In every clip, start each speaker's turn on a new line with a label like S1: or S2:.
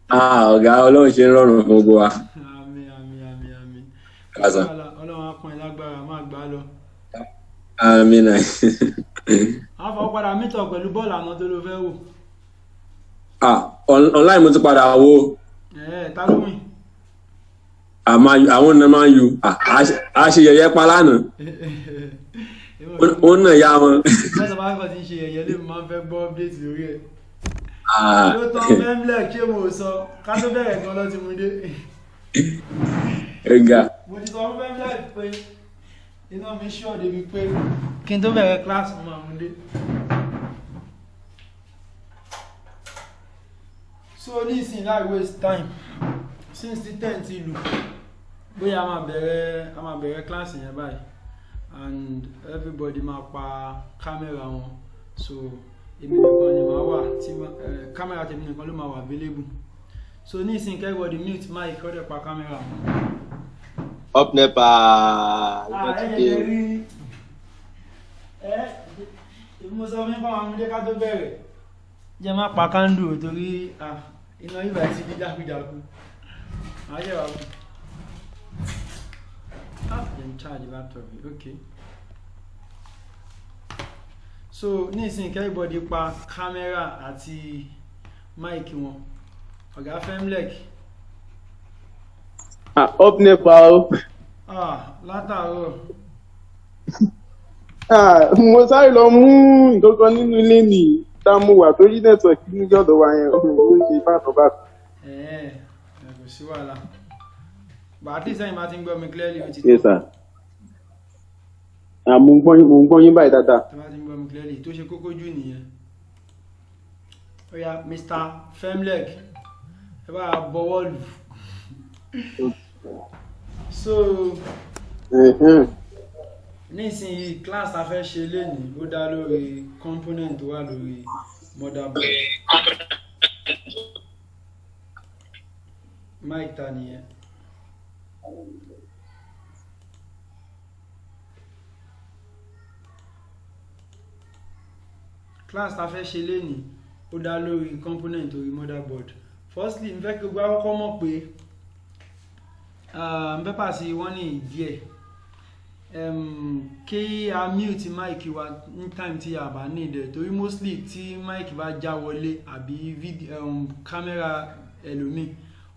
S1: ọ̀gá ọlọ́run ṣe ń rọrùn fún gbogbo wa.
S2: Àmín, àmín, àmín, àmín. Kò sí
S1: Kàṣà.
S2: wàhálà, Ọlọ́run á pọ́n ẹ lágbára, máa gbá lọ.
S1: Àmín náà.
S2: Àwọn fọwọ́ padà mítọ̀ pẹ̀lú bọ́ọ̀lù àná tó ló fẹ́ wò.
S1: Online mo ti padà wo
S2: Ta ló wìn?
S1: àwọn ọ̀nà máa ń yu. A ṣe yẹ̀yẹ́ pa lánàá. Ó nà ya wọn.
S2: Mẹ́ta bá kọ̀ tí ń ṣe yẹ̀yẹ́ lé mi máa ń fẹ́ gbọ́ update lórí ẹ̀.
S1: Ah,
S2: Ló tán Femlek ṣé mo sọ ká tó bẹ̀rẹ̀ gan lọ ti mú dé.
S1: Ẹ̀gà.
S2: Mo ti sọ fún Femlek pé iná mi ṣọ́ débi pé kí n tó bẹ̀rẹ̀ class mo máa mú dé. So ní ìsìn láì waste time since the 10 ti lù bóyá a máa bẹ̀rẹ̀ class yẹn báyìí and everybody máa pa camera wọn so èmi nìkan ni màá wà tí camera tèmi nìkan ló máa wà available so ní ìsìn everybody mute mic kọ́ dẹ̀ pa camera wọn.
S3: Up nepa.
S2: Ẹ̀yẹ̀ rí ìmúsọ mi bá wọn múlé ká tó bẹ̀rẹ̀ jẹ́ má pa kándù torí iná ìbà ti bí jákújákú ayé wa kú then charge laptop okay so ní ìsìn everybody pa camera àti mic wọn ọ̀gá Femlek.
S3: Up nepa o.
S2: Látàárọ̀.
S3: Mo sáré lọ mú nǹkan kan nínú ilé ní tá mo wà torí network ní ọ̀dọ̀ wa yẹn ó ṣe bàtọ̀ bàtọ̀.
S2: Kò sí wàhálà bàtí sẹ́yìn bá ti ń gbọ́ mi clearly ó ti
S3: Yes sir. Mo ń gbọ́ yín báyìí dáadáa.
S2: tó bá ti ń gbọ́ mi clearly tó ṣe kókó jù nìyẹn. Ó yá Mr. Femlek ẹ bá bọwọ́ lù. So nísìnyí class a fẹ́ ṣe lénìí ó dá lórí component tó wà lórí motherboard. Mic ta nìyẹn. Class ta fẹ́ ṣe lénìí ó dá lórí component orí motherboard. Firstly n fẹ́ kí gbogbo akọ́kọ́ mọ̀ pé pépà sí wọ́n ní díẹ̀ kí a mute mic wa ní time tí a bá need ẹ̀ torí mostly tí mic bá já wọlé àbí camera ẹlòmíì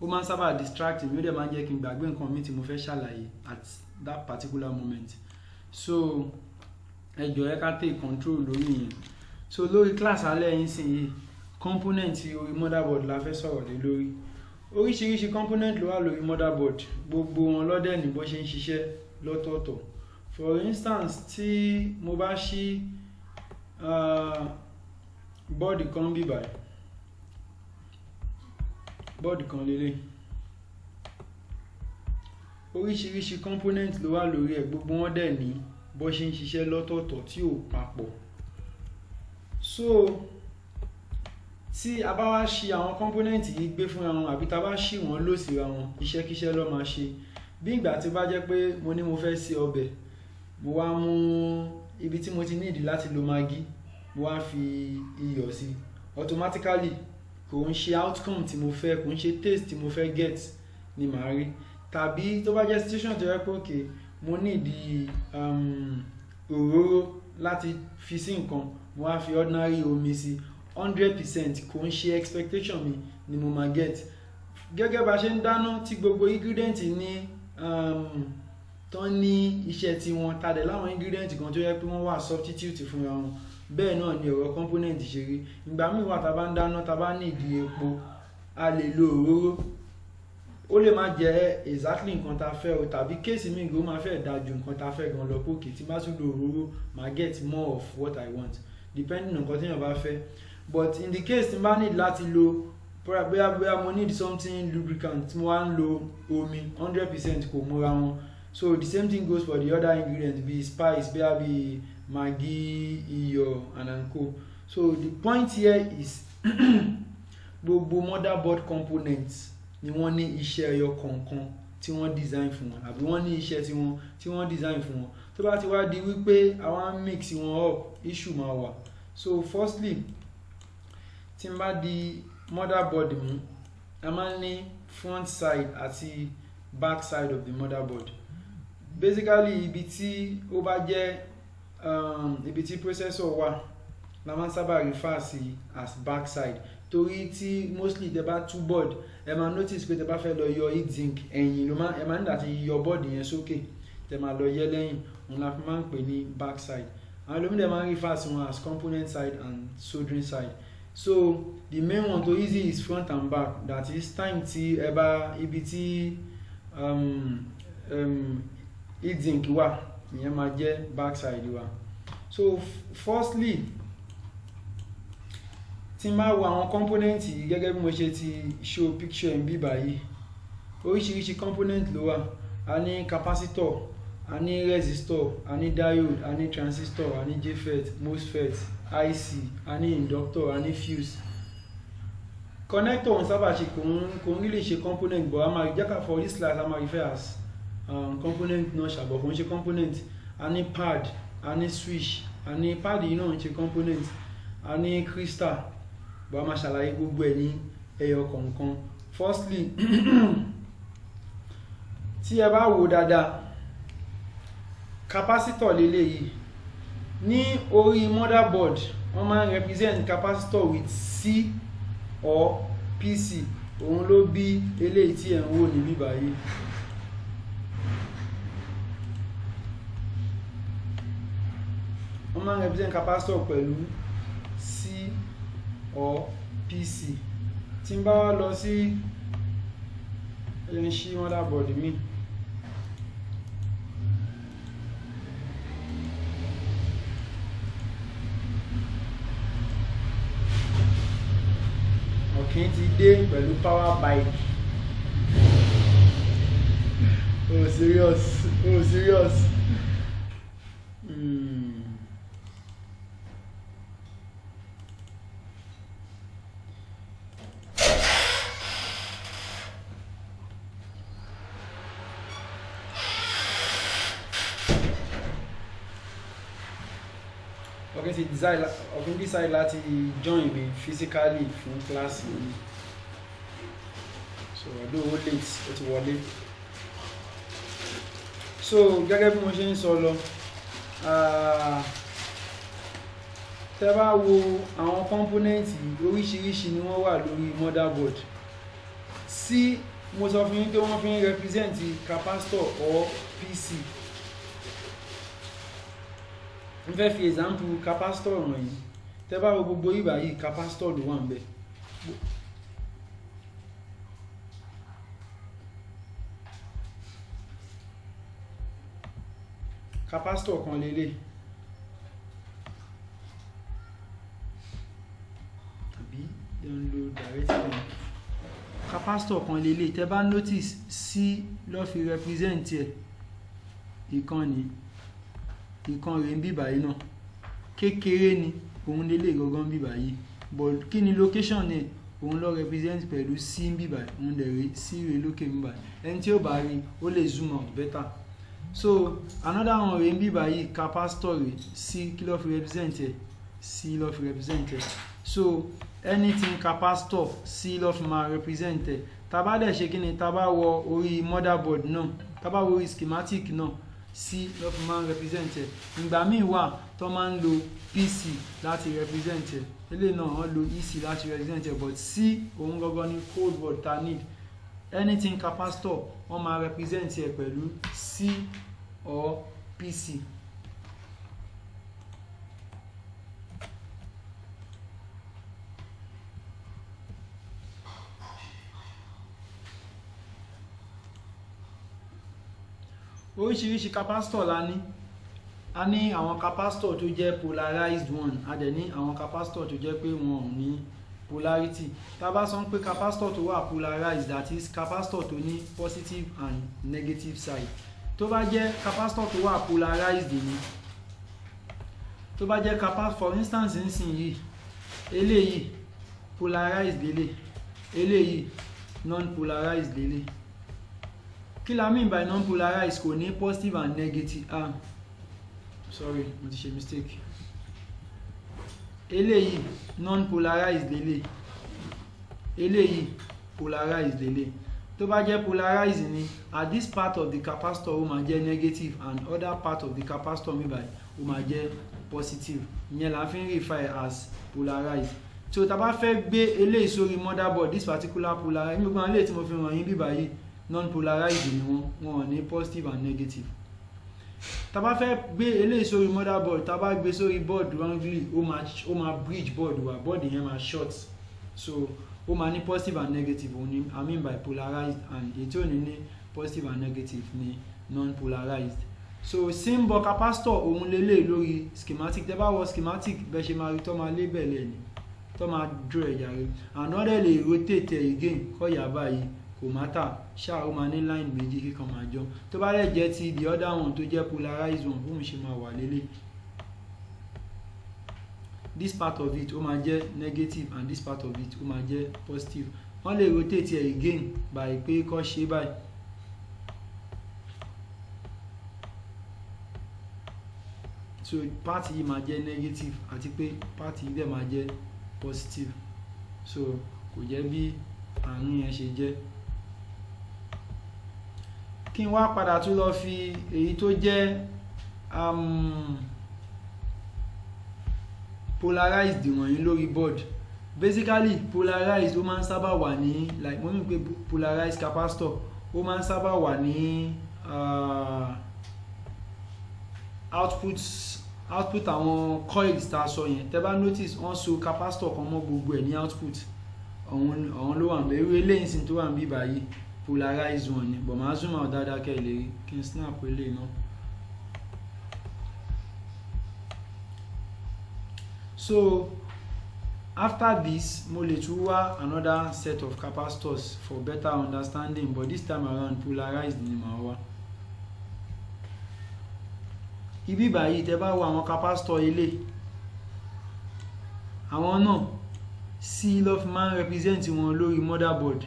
S2: ó máa ń sábà distract mi ó dẹ̀ máa ń jẹ́ kí n gbàgbé nǹkan mi tí mo fẹ́ ṣàlàyé at that particular moment so ẹ jọ̀ọ́ ẹ ká take control lórí yẹn so lórí class alẹ́ yín sìn yìí component orí motherboard la fẹ́ sọ̀rọ̀ lé lórí oríṣiríṣi component ló wà lórí motherboard gbogbo wọn lọ́dẹ̀ ní bó ṣe ń ṣiṣẹ́ lọ́tọ̀ọ̀tọ̀ for instance tí mo bá ṣí bọ́ọ̀dì kan bí báyìí bọ́ọ̀dì kan lélẹ̀ oríṣiríṣi component ló wà lórí ẹ̀ gbogbo wọn dẹ̀ ní bó ṣe ń ṣiṣẹ́ lọ́tọ̀ọ̀tọ̀ tí ò papọ̀ so tí a bá wá ṣí àwọn component yìí gbé fúnra wọn àbí tá a bá ṣí wọn lò síra wọn iṣẹ́kíṣẹ́ ló máa ṣe bí ìgbà tí ó bá jẹ́ pé mo ní mo fẹ́ ṣe ọbẹ̀ mo wá mú ibi tí mo ti nídìí láti lo maggi mo wá fi iyọ̀ sí automatically kò ń ṣe outcome tí mo fẹ́ kò ń ṣe taste tí mo fẹ́ get ni màá rí tàbí tó bá jẹ́ situation tó yẹ pé okay mo nídìí òróró láti fi sí nǹkan mo wá fi ordinary omi sí 100% kò ń ṣe expectation mi ni mo máa get gẹ́gẹ́ bá ṣe ń dáná tí gbogbo ingredient ní tán ní iṣẹ́ tí wọ́n tadẹ̀ láwọn ingredient kan tó yẹ pé wọ́n wà substitute fúnra wọn bẹ́ẹ̀ náà ni ọ̀rọ̀ component ṣe rí ìgbà míì wà tá bá ń dáná tá bá ní ìdí epo a lè lo òróró ó lè má jẹ́ exactly nǹkan tá fẹ́ o tàbí kéèsì míì gan ó máa fẹ́ dáa ju nǹkan tá fẹ́ gan lọ pókè tí bá tún lo òróró máa get more of what I want depending on nǹkan tí èèyàn bá fẹ́ but in the case tí n bá need láti lo bóyá mo need something lubricant tí mo wá ń lo omi 100% kò múra wọn so the same thing goes for the other ingredients bíi spice bíi maggi iyọ̀ and co so the point here is gbogbo motherboard components ni wọ́n ní iṣẹ́ ẹyọ kọ̀ọ̀kan tí wọ́n design fún wọn àbí wọ́n ní iṣẹ́ tí wọ́n design fún wọn tó bá ti wá di wípé àwọn mix wọn up issue máa wà so firstly tí n bá di motherboard mú a máa ń ní front side àti back side of the motherboard. Basically ibi tí ó bá jẹ́ ibi tí processor wà la máa ń sábà refer sí as back side, torí tí mostly tẹ́ bá tú board ẹ máa notice pé tẹ́ bá fẹ́ lọ yọ heatsink ẹ̀yìn ló máa ẹ máa ní láti yọ board yẹn sókè tẹ́ máa lọ yẹ lẹ́yìn, òun la fi máa ń pè ní back side. Àwọn ẹlòmíì máa ń refer sí wọn as component side and soldering side. So the main one to easy is front and back, that is time tí ẹ bá ibi tí heatsink wà ìyẹn máa jẹ́ back side wa. So firstly tí n bá wo àwọn component yìí gẹ́gẹ́ bí mo ṣe ti show picture ń bí báyìí, oríṣiríṣi component ló wà. A ní capacitor, a ní resistor, a ní diode, a ní transistor, a ní JFET, MOSFET, IC, a ní inductor, a ní fuse. Connector on sábà ṣe kò ń really ṣe component, but a máa jẹ́ for this class a máa refer as component náà ṣàbọ̀ kò ń ṣe component. A ní pad, a ní switch, a ní pad yìí náà ń ṣe component, a ní crystal, but a máa ṣàlàyé gbogbo ẹ̀ ní ẹyọ kọ̀ọ̀kan. Firstly tí ẹ bá wò dáadáa, capacitor lélẹ́yìí ní orí motherboard wọ́n máa ń represent capacitor with C or PC, òun ló bí eléyìí tí ẹ̀ ń wò níbí báyìí. Wọ́n máa ń represent capacitor pẹ̀lú C or PC. Tí n bá wá lọ sí ẹ̀yẹn ṣí motherboard mi, ọ̀kín ti dé pẹ̀lú power bike. Oh serious, oh serious. Okay, ti decide láti join mi physically fún class yìí, so although ó late ó ti wọlé. So gẹ́gẹ́ bí mo ṣe ń sọ lọ, tẹ́ bá wo àwọn component oríṣiríṣi ni wọ́n wà lórí motherboard. Sí mo sọ fún yín pé wọ́n fi ń represent capacitor or PC. N fẹ́ fi example capacitor wọ̀nyí, tẹ́ bá wo gbogbo ìgbà yìí capacitor ló wà ń bẹ̀. Capacitor kan lélẹ̀ tàbí download directly. Capacitor kan lélẹ̀, tẹ́ bá notice C ló fi represent ẹ̀, ìkànnì ìkan rẹ̀ ń bí báyìí náà kékeré ni òun lélẹ̀ gangan bí báyìí, but kí ni location ni òun ló represent pẹ̀lú C ń bí báyìí, òun dẹ̀ rí C rẹ̀ lókè ń báyìí. Ẹni tí ó bá rí ó lè zoom out better. So another one rẹ̀ ń bí báyìí capacitor rẹ̀ C kí ló fi represent ẹ̀, C ló fi represent ẹ̀. So anything capacitor C ló fi máa represent ẹ̀. Tá bá dẹ̀ ṣe kí ni, tá bá wọ orí motherboard náà, tá bá wọ orí schematic náà, C ló fi máa ń represent ẹ̀. Ìgbà míì wà tó máa ń lo PC láti represent ẹ̀, eléyìí náà wọ́n lo EC láti represent ẹ̀, but C òun gangan ni code word ta need. Anything capacitor wọ́n máa represent ẹ̀ pẹ̀lú C or PC. Oríṣiríṣi capacitor la ní. A ní àwọn capacitor tó jẹ́ polarized one, a dẹ̀ ní àwọn capacitor tó jẹ́ pé wọn ò ní polarity. Tá bá sọ pé capacitor tó wà polarized, that is capacitor tó ní positive and negative side. Tó bá jẹ́ capacitor tó wà polarized ni, tó bá jẹ́ capacitor, for instance nísìnyí eléyìí polarized lélẹ̀, eléyìí non polarized lélẹ̀. Kí la mean by non polarized? Kò ní positive and negative. Sorry, mo ti ṣe mistake. Eléyìí non polarized lélẹ̀, eléyìí polarized lélẹ̀. Tó bá jẹ́ polarized ni, at this part of the capacitor ó máa jẹ́ negative and other part of the capacitor mi báyìí ó máa jẹ́ positive. Ìyẹn la fi ń refer as polarized. So tá bá fẹ́ gbé eléyìí sórí motherboard, this particular polarized, gbogbo àwọn eléyìí tí mo fi hàn yín bí báyìí non-polarized ni wọ́n ní positive and negative. Tá bá fẹ́ gbé eléyìí sórí motherboard, tá bá gbé sórí board wrongly, ó máa bridge board wa, board yẹn máa short. So ó máa ní positive and negative, I mean by polarized, and èyí tí ò ní positive and negative ní non-polarized. So symbol capacitor òun lélẹ̀ lórí schematic. Tẹ́ bá wọ schematic bẹ́ẹ̀ ṣe máa rí tó máa label ẹ̀ ní tó máa draw ẹ̀yà rẹ̀, and wọ́n dẹ̀ lè rotate ẹ̀ again kọ́ yà báyìí kò matter, ṣáà ó máa ní line méjì kíkan máa jọ. Tó bá dẹ̀ jẹ́ ti the other one tó jẹ́ polarized one, bóun ṣe máa wà lélẹ̀. This part of it ó máa jẹ́ negative and this part of it ó máa jẹ́ positive. Wọ́n lè rotate ẹ̀ again by pé kọ́ ṣe báyìí. So part yìí máa jẹ́ negative àti pé part yìí dẹ̀ máa jẹ́ positive. So kò jẹ́ bí àárín yẹn ṣe jẹ́. Kí n wá padà tún lọ fi èyí tó jẹ́ polarized wọ̀nyí lórí board. Basically polarized ó máa ń sábà wà ní, like mo ní pé polarized capacitor ó máa ń sábà wà ní output àwọn coils tá a sọ yẹn. Tẹ́ bá notice wọ́n so capacitor kan mọ́ gbogbo ẹ̀ ní output, àwọn ló wà ń bẹ̀. Irú eléyìí sì tó wà ń bí báyìí polarized one ni, but màá zoom out dáadáa kẹ́ ẹ lè rí, kí n snap eléyìí náà. So after this mo lè tún wá another set of capacitors for better understanding, but this time around polarized ni màá wá. Ibi báyìí tẹ́ bá wo àwọn capacitor ilé, àwọn náà C ló fi máa ń represent wọn lórí motherboard.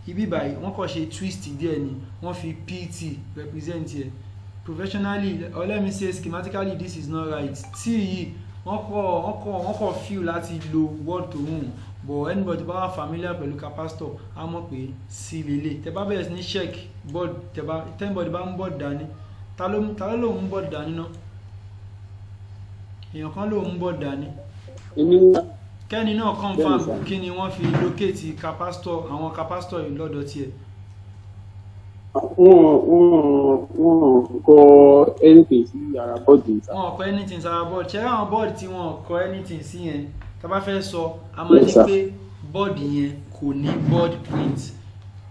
S2: Ibi báyìí wọ́n kàn ṣe twist díẹ̀ ni, wọ́n fi PT represent ẹ̀. Professionally, or let me say schematically, this is not right. T yìí wọ́n kàn feel láti lo word to whom, but anybody bá wà familiar pẹ̀lú capacitor á mọ̀ pé C lélẹ̀. Tẹ́ bá bẹ̀rẹ̀ sí ní check board, tẹ́nibọ̀dì bá ń board dání, ta ló ń board dání náà? Èèyàn kan ló ń board dání. Kẹ́ni náà confirm kí ni wọ́n fi locate capacitor, àwọn capacitor yìí lọ́dọ̀ tiẹ̀.
S3: Wọ́n kọ anything sí ara board yìí.
S2: Wọ́n kọ anything sára board. Ṣé àwọn board tí wọ́n kọ anything sí yẹn, tá bá fẹ́ sọ a máa ní pé board yẹn kò ní board print.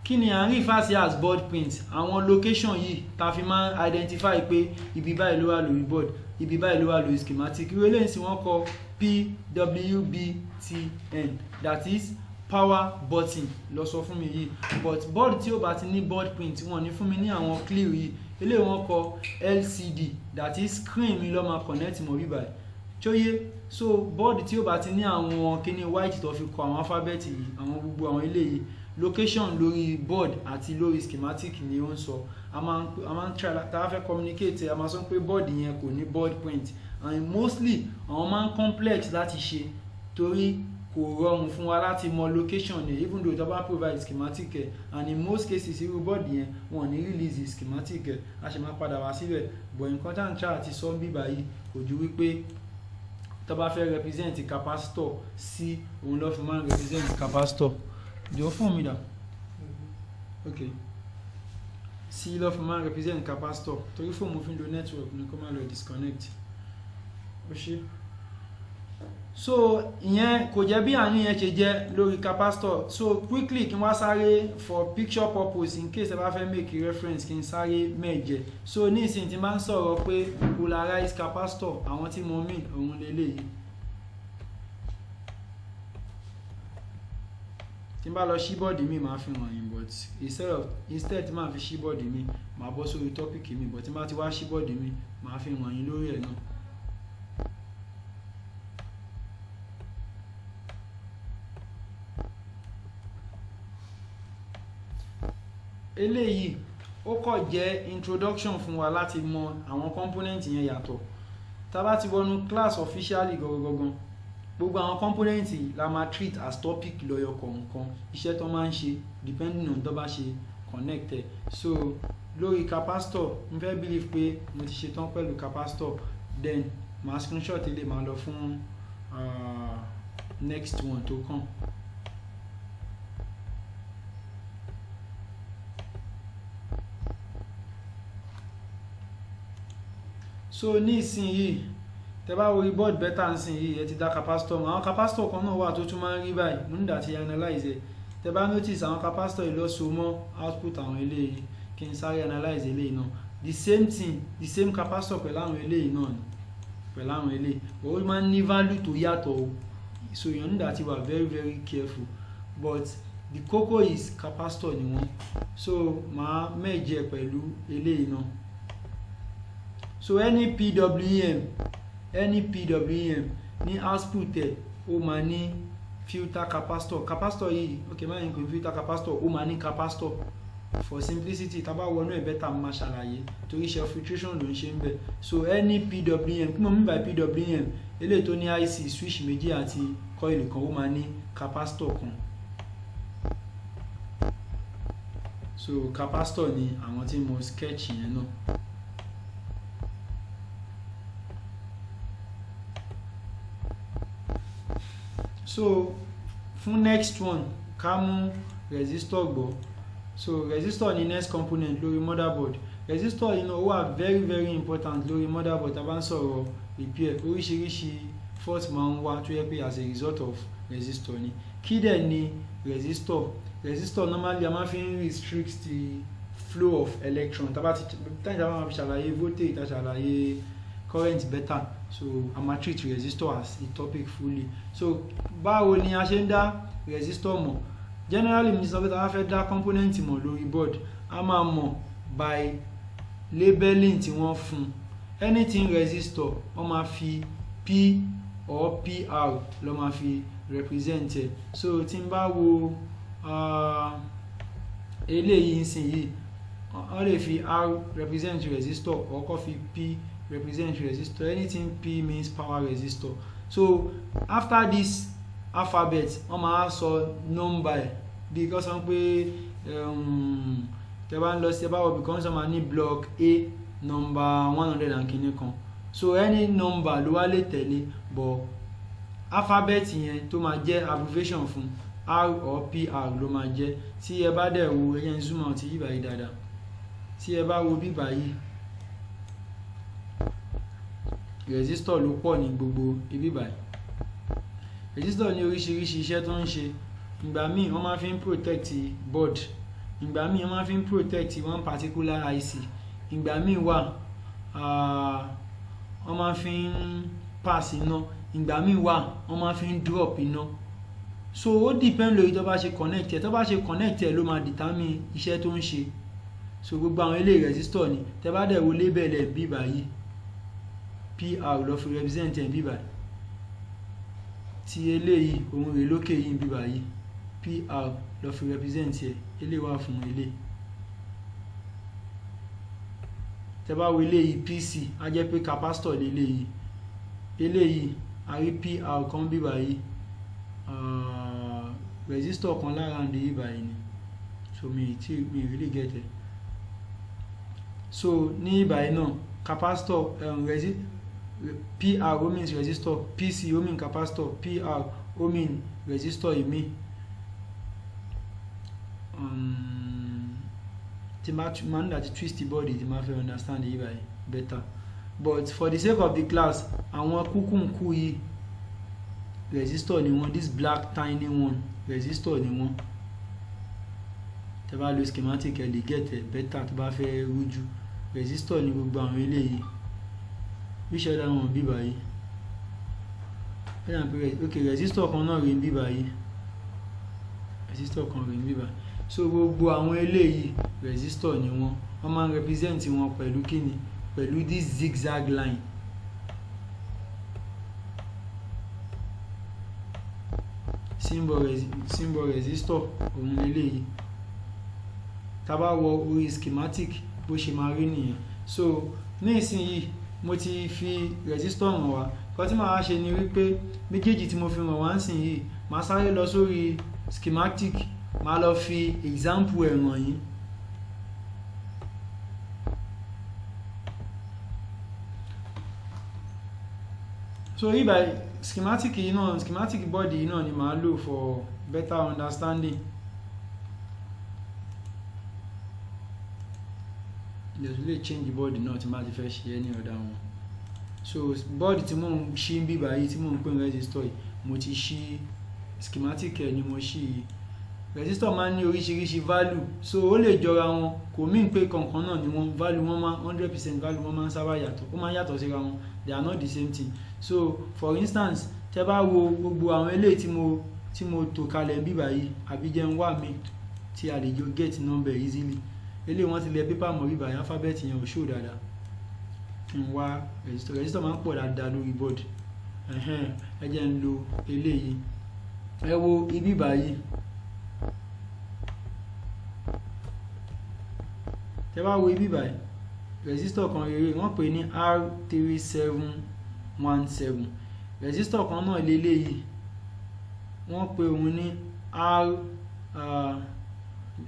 S2: Kí ni à ń refer sí as board print? Àwọn location yìí ta fi máa identify pé ibi báyìí ló wà lórí board, ibi báyìí ló wà lórí schematic. Irú eléyìí sì wọ́n kọ PWBTN, that is power button lọ sọ fún mi yìí. But board tí ó bá ti ní board print wọ́n ní fún mi ní àwọn clue yìí. Eléyìí wọ́n kọ LCD, that is screen mi ló máa connect mọ́ bíbá ẹ̀. Ṣóyé, so board tí ó bá ti ní àwọn kíní white tó fi kọ àwọn alphabet yìí, àwọn gbogbo àwọn eléyìí location lórí board àti lórí schematic ni ó ń sọ. A máa ń try tá a fẹ́ communicate, a máa sọ pé board yẹn kò ní board print, and mostly àwọn máa ń complex láti ṣe torí kò rọrùn fún wa láti mọ location ẹ̀, even though tó bá provide schematic ẹ̀, and in most cases irú board yẹn wọ́n ní release schematic ẹ̀, a ṣe máa padà wá síbẹ̀. But nǹkan tá à ń try àti sọ bí báyìí kò ju wípé tó bá fẹ́ represent capacitor sí òun ló fi máa ń represent capacitor. Jọ fún mi dà. Okay. Sí ló fi máa ń represent capacitor torí fóònù mo fi ń lo network ní kó má lọ disconnect. Ó ṣe. So ìyẹn kò jẹ́ bí àárín yẹn ṣe jẹ́ lórí capacitor. So quickly kí n wá sáré for picture purpose in case ẹ bá fẹ́ make a reference kí n sáré mẹ́jẹ. So ní ìsìn tí n bá ń sọ̀rọ̀ pé polarized capacitor, àwọn tí mo mean òun lélẹ́yìí. Tí n bá lọ sí bọ́ọ̀dì mi máa fi hàn yín, but instead tí máa fi sí bọ́ọ̀dì mi máa bọ́ sórí topic mi, but tí n bá ti wá sí bọ́ọ̀dì mi máa fi hàn yín lórí ẹ̀ náà. Eléyìí ó kọ̀ jẹ́ introduction fún wa láti mọ àwọn component yẹn yàtọ̀. Tá bá ti wọnú class officially gangan gbogbo àwọn component la máa treat as topic lọ́yọ̀ kọ̀ọ̀kan iṣẹ́ tó máa ń ṣe depending on tó bá ṣe connected. So lórí capacitor n fẹ́ believe pé mo ti ṣe tán pẹ̀lú capacitor, then màá screenshot ilé màá lọ fún next one tó kàn. So ní ìsinyìí tẹ́ bá wo board beta nísinyìí ẹ ti dá capacitor mọ̀. Àwọn capacitor kan náà wà tó tún máa ń rí báyìí mo nígbà tí analyze ẹ̀. Tẹ́ bá notice àwọn capacitor yìí lọ so mọ́ output àwọn eléyìí kí n sáré analyze eléyìí náà. The same thing, the same capacitor pẹ̀lú àwọn eléyìí náà ni pẹ̀lú àwọn eléyìí ó máa ń ní value tó yàtọ̀ o. So èèyàn nígbà tí wà very very careful, but the kókó is capacitor ni wọ́n. So màá merge ẹ̀ pẹ̀lú eléyìí náà. So any PWM ní output ẹ̀ ó máa ní filter capacitor. Capacitor yìí okay máa ń pè filter capacitor ó máa ní capacitor. For simplicity tá bá wọnú ẹ̀ bẹ́tà máa ṣàlàyé torí iṣẹ́ filtration ló ń ṣe ń bẹ̀. So any PWM kí mo mean by PWM eléyìí tó ní IC switch méjì àti coil kan ó máa ní capacitor kan. So capacitor ni àwọn tí mo sketch yẹn náà. So fún next one ká mú resistor gbọ́. So resistor ni next component lórí motherboard. Resistor yìí náà ó wà very very important lórí motherboard tá bá ń sọ̀rọ̀ repair. Oríṣiríṣi fault máa ń wá tó yẹ pé as a result of resistor ni. Kí dẹ̀ ni resistor? Resistor normally a máa fi restrict the flow of electron. Tá bá ti máa fi ṣàlàyé voltage tá ṣàlàyé current better. So a máa treat resistor as a topic fully. So báwo ni a ṣe ń dá resistor mọ̀? Generally mo ti sọ pé tá bá fẹ́ dá component mọ̀ lórí board a máa mọ̀ by labeling tí wọ́n fún. Anything resistor wọ́n máa fi P or PR ló máa fi represent ẹ̀. So tí n bá wo eléyìí nísìnyìí wọ́n lè fi R represent resistor or kó fi P represent resistor. Anything P means power resistor. So after this alphabet wọ́n máa sọ number ẹ̀ bí kò sọ pé tẹ́ bá ń lọ sí ẹ bá wọ bí kò sọ máa ní block A number 100 and kìíní kan. So any number ló wá lè tẹ̀lé but alphabet yẹn tó máa jẹ́ abbreviation fún R or PR ló máa jẹ́. Tí ẹ bá dẹ̀ wo ẹyẹ ń zoom out yí báyìí dáadáa. Tí ẹ bá wo bí báyìí resistor ló pọ̀ ní gbogbo ibi báyìí. Resistor ní oríṣiríṣi iṣẹ́ tó ń ṣe. Ìgbà míì wọ́n máa fi ń protect board. Ìgbà míì wọ́n máa fi ń protect one particular IC. Ìgbà míì wà wọ́n máa fi ń pass iná. Ìgbà míì wà wọ́n máa fi ń drop iná. So ó depend lórí tó bá ṣe connect ẹ̀. Tó bá ṣe connect ẹ̀ ló máa determine iṣẹ́ tó ń ṣe. So gbogbo àwọn eléyìí resistor ni. Tẹ́ bá dẹ̀ wo label ẹ̀ bí báyìí PR ló fi represent ẹ̀ bí báyìí. Tí eléyìí ohun rẹ̀ lókè yìí bí báyìí PR ló fi represent ẹ̀. Eléyìí wà fún eléyìí. Tẹ́ bá wo eléyìí PC á jẹ́ pé capacitor leléyìí. Eléyìí a rí PR kan bí báyìí resistor kan lára ǹdí yìí báyìí ni. So mi really get it. So ní báyìí náà capacitor PR ó means resistor, PC ó mean capacitor, PR ó mean resistor ìmí. Tí máa ń láti twist the body tí máa fẹ́ understand yìí báyìí better. But for the sake of the class àwọn kúkúǹkú yìí resistor ni wọ́n. This black tiny one resistor ni wọ́n. Tẹ́ bá lo schematic ẹ lè get it better tó bá fẹ́ rújú. Resistor ni gbogbo àwọn eléyìí. Which other one bí báyìí? Okay resistor kan náà rí bí báyìí. Resistor kan rí bí báyìí. So gbogbo àwọn eléyìí resistor ni wọ́n. Wọ́n máa ń represent wọn pẹ̀lú kíni? Pẹ̀lú this zigzag line. Symbol resistor òun leléyìí. Tá bá wọ orí schematic bó ṣe máa rí nìyẹn. So ní ìsinyìí mo ti fi resistor hàn wá nǹkan tí màá ṣe ni wípé méjèèjì tí mo fi hàn wá ń sìn yìí màá sáré lọ sórí schematic, màá lọ fi example ẹ̀ hàn yín. So yìí by schematic yìí náà, schematic body yìí náà ni màá lò for better understanding. Lè change the body náà tí màá ti fẹ́ ṣe any other one. So body tí mò ń ṣí ń bí báyìí tí mò ń pè ní resistor yìí, mo ti ṣí schematic ẹ̀ ni mo ṣí yìí. Resistor máa ń ní oríṣiríṣi value, so ó lè jọra wọn, kò mean pé kankan náà ni wọ́n value wọn máa 100% value wọn máa ń sábà yàtọ̀, ó máa ń yàtọ̀ síra wọn, they are not the same thing. So for instance tẹ́ bá wo gbogbo àwọn eléyìí tí mo tò kalẹ̀ ń bí báyìí, àbí jẹ́ ń wà mí tí a lè jọ get number easily. Eléyìí wọ́n ti lẹ paper mọ́ bí báyìí, alphabet yẹn ò show dáadáa. ń wá resistor máa ń pọ̀ dáadáa lórí board. Ẹ jẹ́ ń lo eléyìí, ẹ wo ibi báyìí, tẹ́ bá wo ibi báyìí resistor kan rere wọ́n pè ní R3717, resistor kan náà leléyìí wọ́n pè òun ní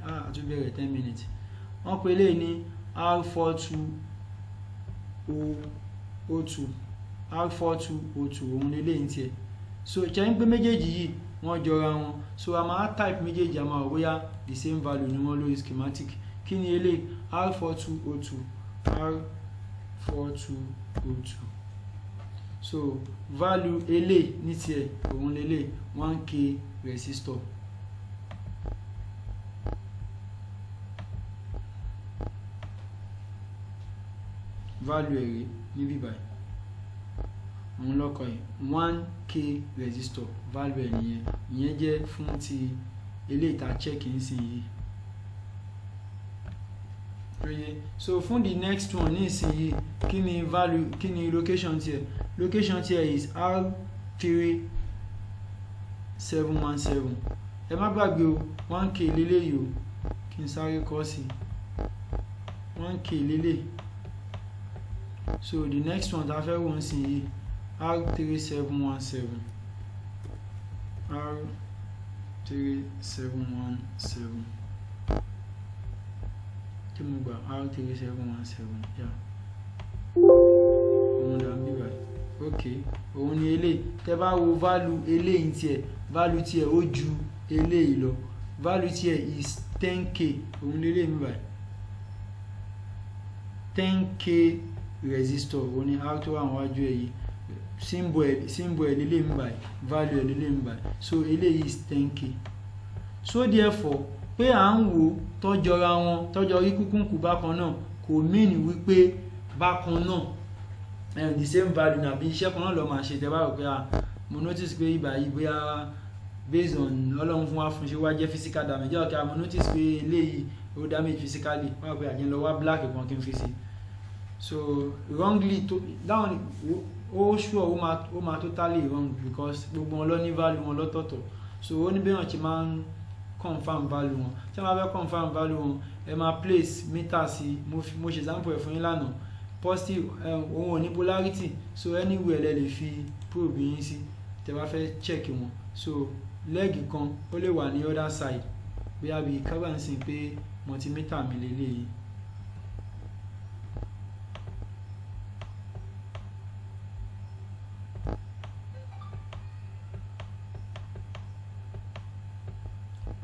S2: àti bẹ̀rẹ̀ 10 minutes, wọ́n pè eléyìí ní R4202, òun leléyìí tiẹ̀. So ṣe ń pé méjèèjì yìí wọ́n jọra wọn, so a máa type méjèèjì, a máa wò bóyá the same value ni wọ́n lórí schematic. Kí ni eléyìí? R4202, R4202. So value eléyìí ní tiẹ̀ òun leléyìí 1k resistor. Value èrè níbí báyìí òun lọ́kọ̀ yìí 1k resistor, value ẹ̀ nìyẹn, ìyẹn jẹ́ fún ti eléyìí tá check ń sìn yìí. So fún the next one ní ìsìn yìí, kí ni value, kí ni location tiẹ̀? Location tiẹ̀ is R3717. ẹ má gbàgbé o 1k lélẹ́yìí o, kí n sáré kọ́ sí 1k lélẹ́yìí. So the next one tá fẹ́ wò ń sìn yìí R3717, R3717 tí mo gbà R3717 yá òun dà ń bí báyìí. Ok, òun ni eléyìí. Tẹ́ bá wo value eléyìí tiẹ̀, value tiẹ̀ ó ju eléyìí lọ, value tiẹ̀ is 10k, òun lélẹ́yìí mi báyìí 10k resistor, òun ni R tó wà níwájú ẹ̀ yìí, symbol ẹ̀ lélẹ́yìí mi báyìí, value ẹ̀ lélẹ́yìí mi báyìí. So eléyìí is 10k. So therefore pé à ń wò tọ́jọra wọn, tọ́jọ rí kúkúǹkù bákan náà, kò mean wípé bákan náà the same value nàbí iṣẹ́ kan náà lọ máa ṣe. Tẹ́ bá rò pé mo notice pé ibà yìí bóyá based on ọlọ́run fún wa fún ṣe wá jẹ́ physical damage, ọ̀kẹ́ mo notice pé eléyìí ó damage physically, wọ́n pé àjẹ́ lọ wá black kan kí n fi sí. So wrongly to down ó sure ó máa totally wrong, because gbogbo wọn lọ ní value wọn lọ́tọ̀ọ̀tọ̀. So ó ní bí wọ́n ṣe máa ń confirm value wọn. Tí wọ́n bá fẹ́ confirm value wọn, ẹ máa place meter sí, mo ṣe example ẹ̀ fún yín lánàá, positive òun ò ní polarity, so anywhere lẹ lè fi probe yín sí tẹ́ bá fẹ́ check wọn. So leg kan ó lè wà ní other side, bóyá bí kábà ń sìn pé multimeter mi lélẹ́yìí.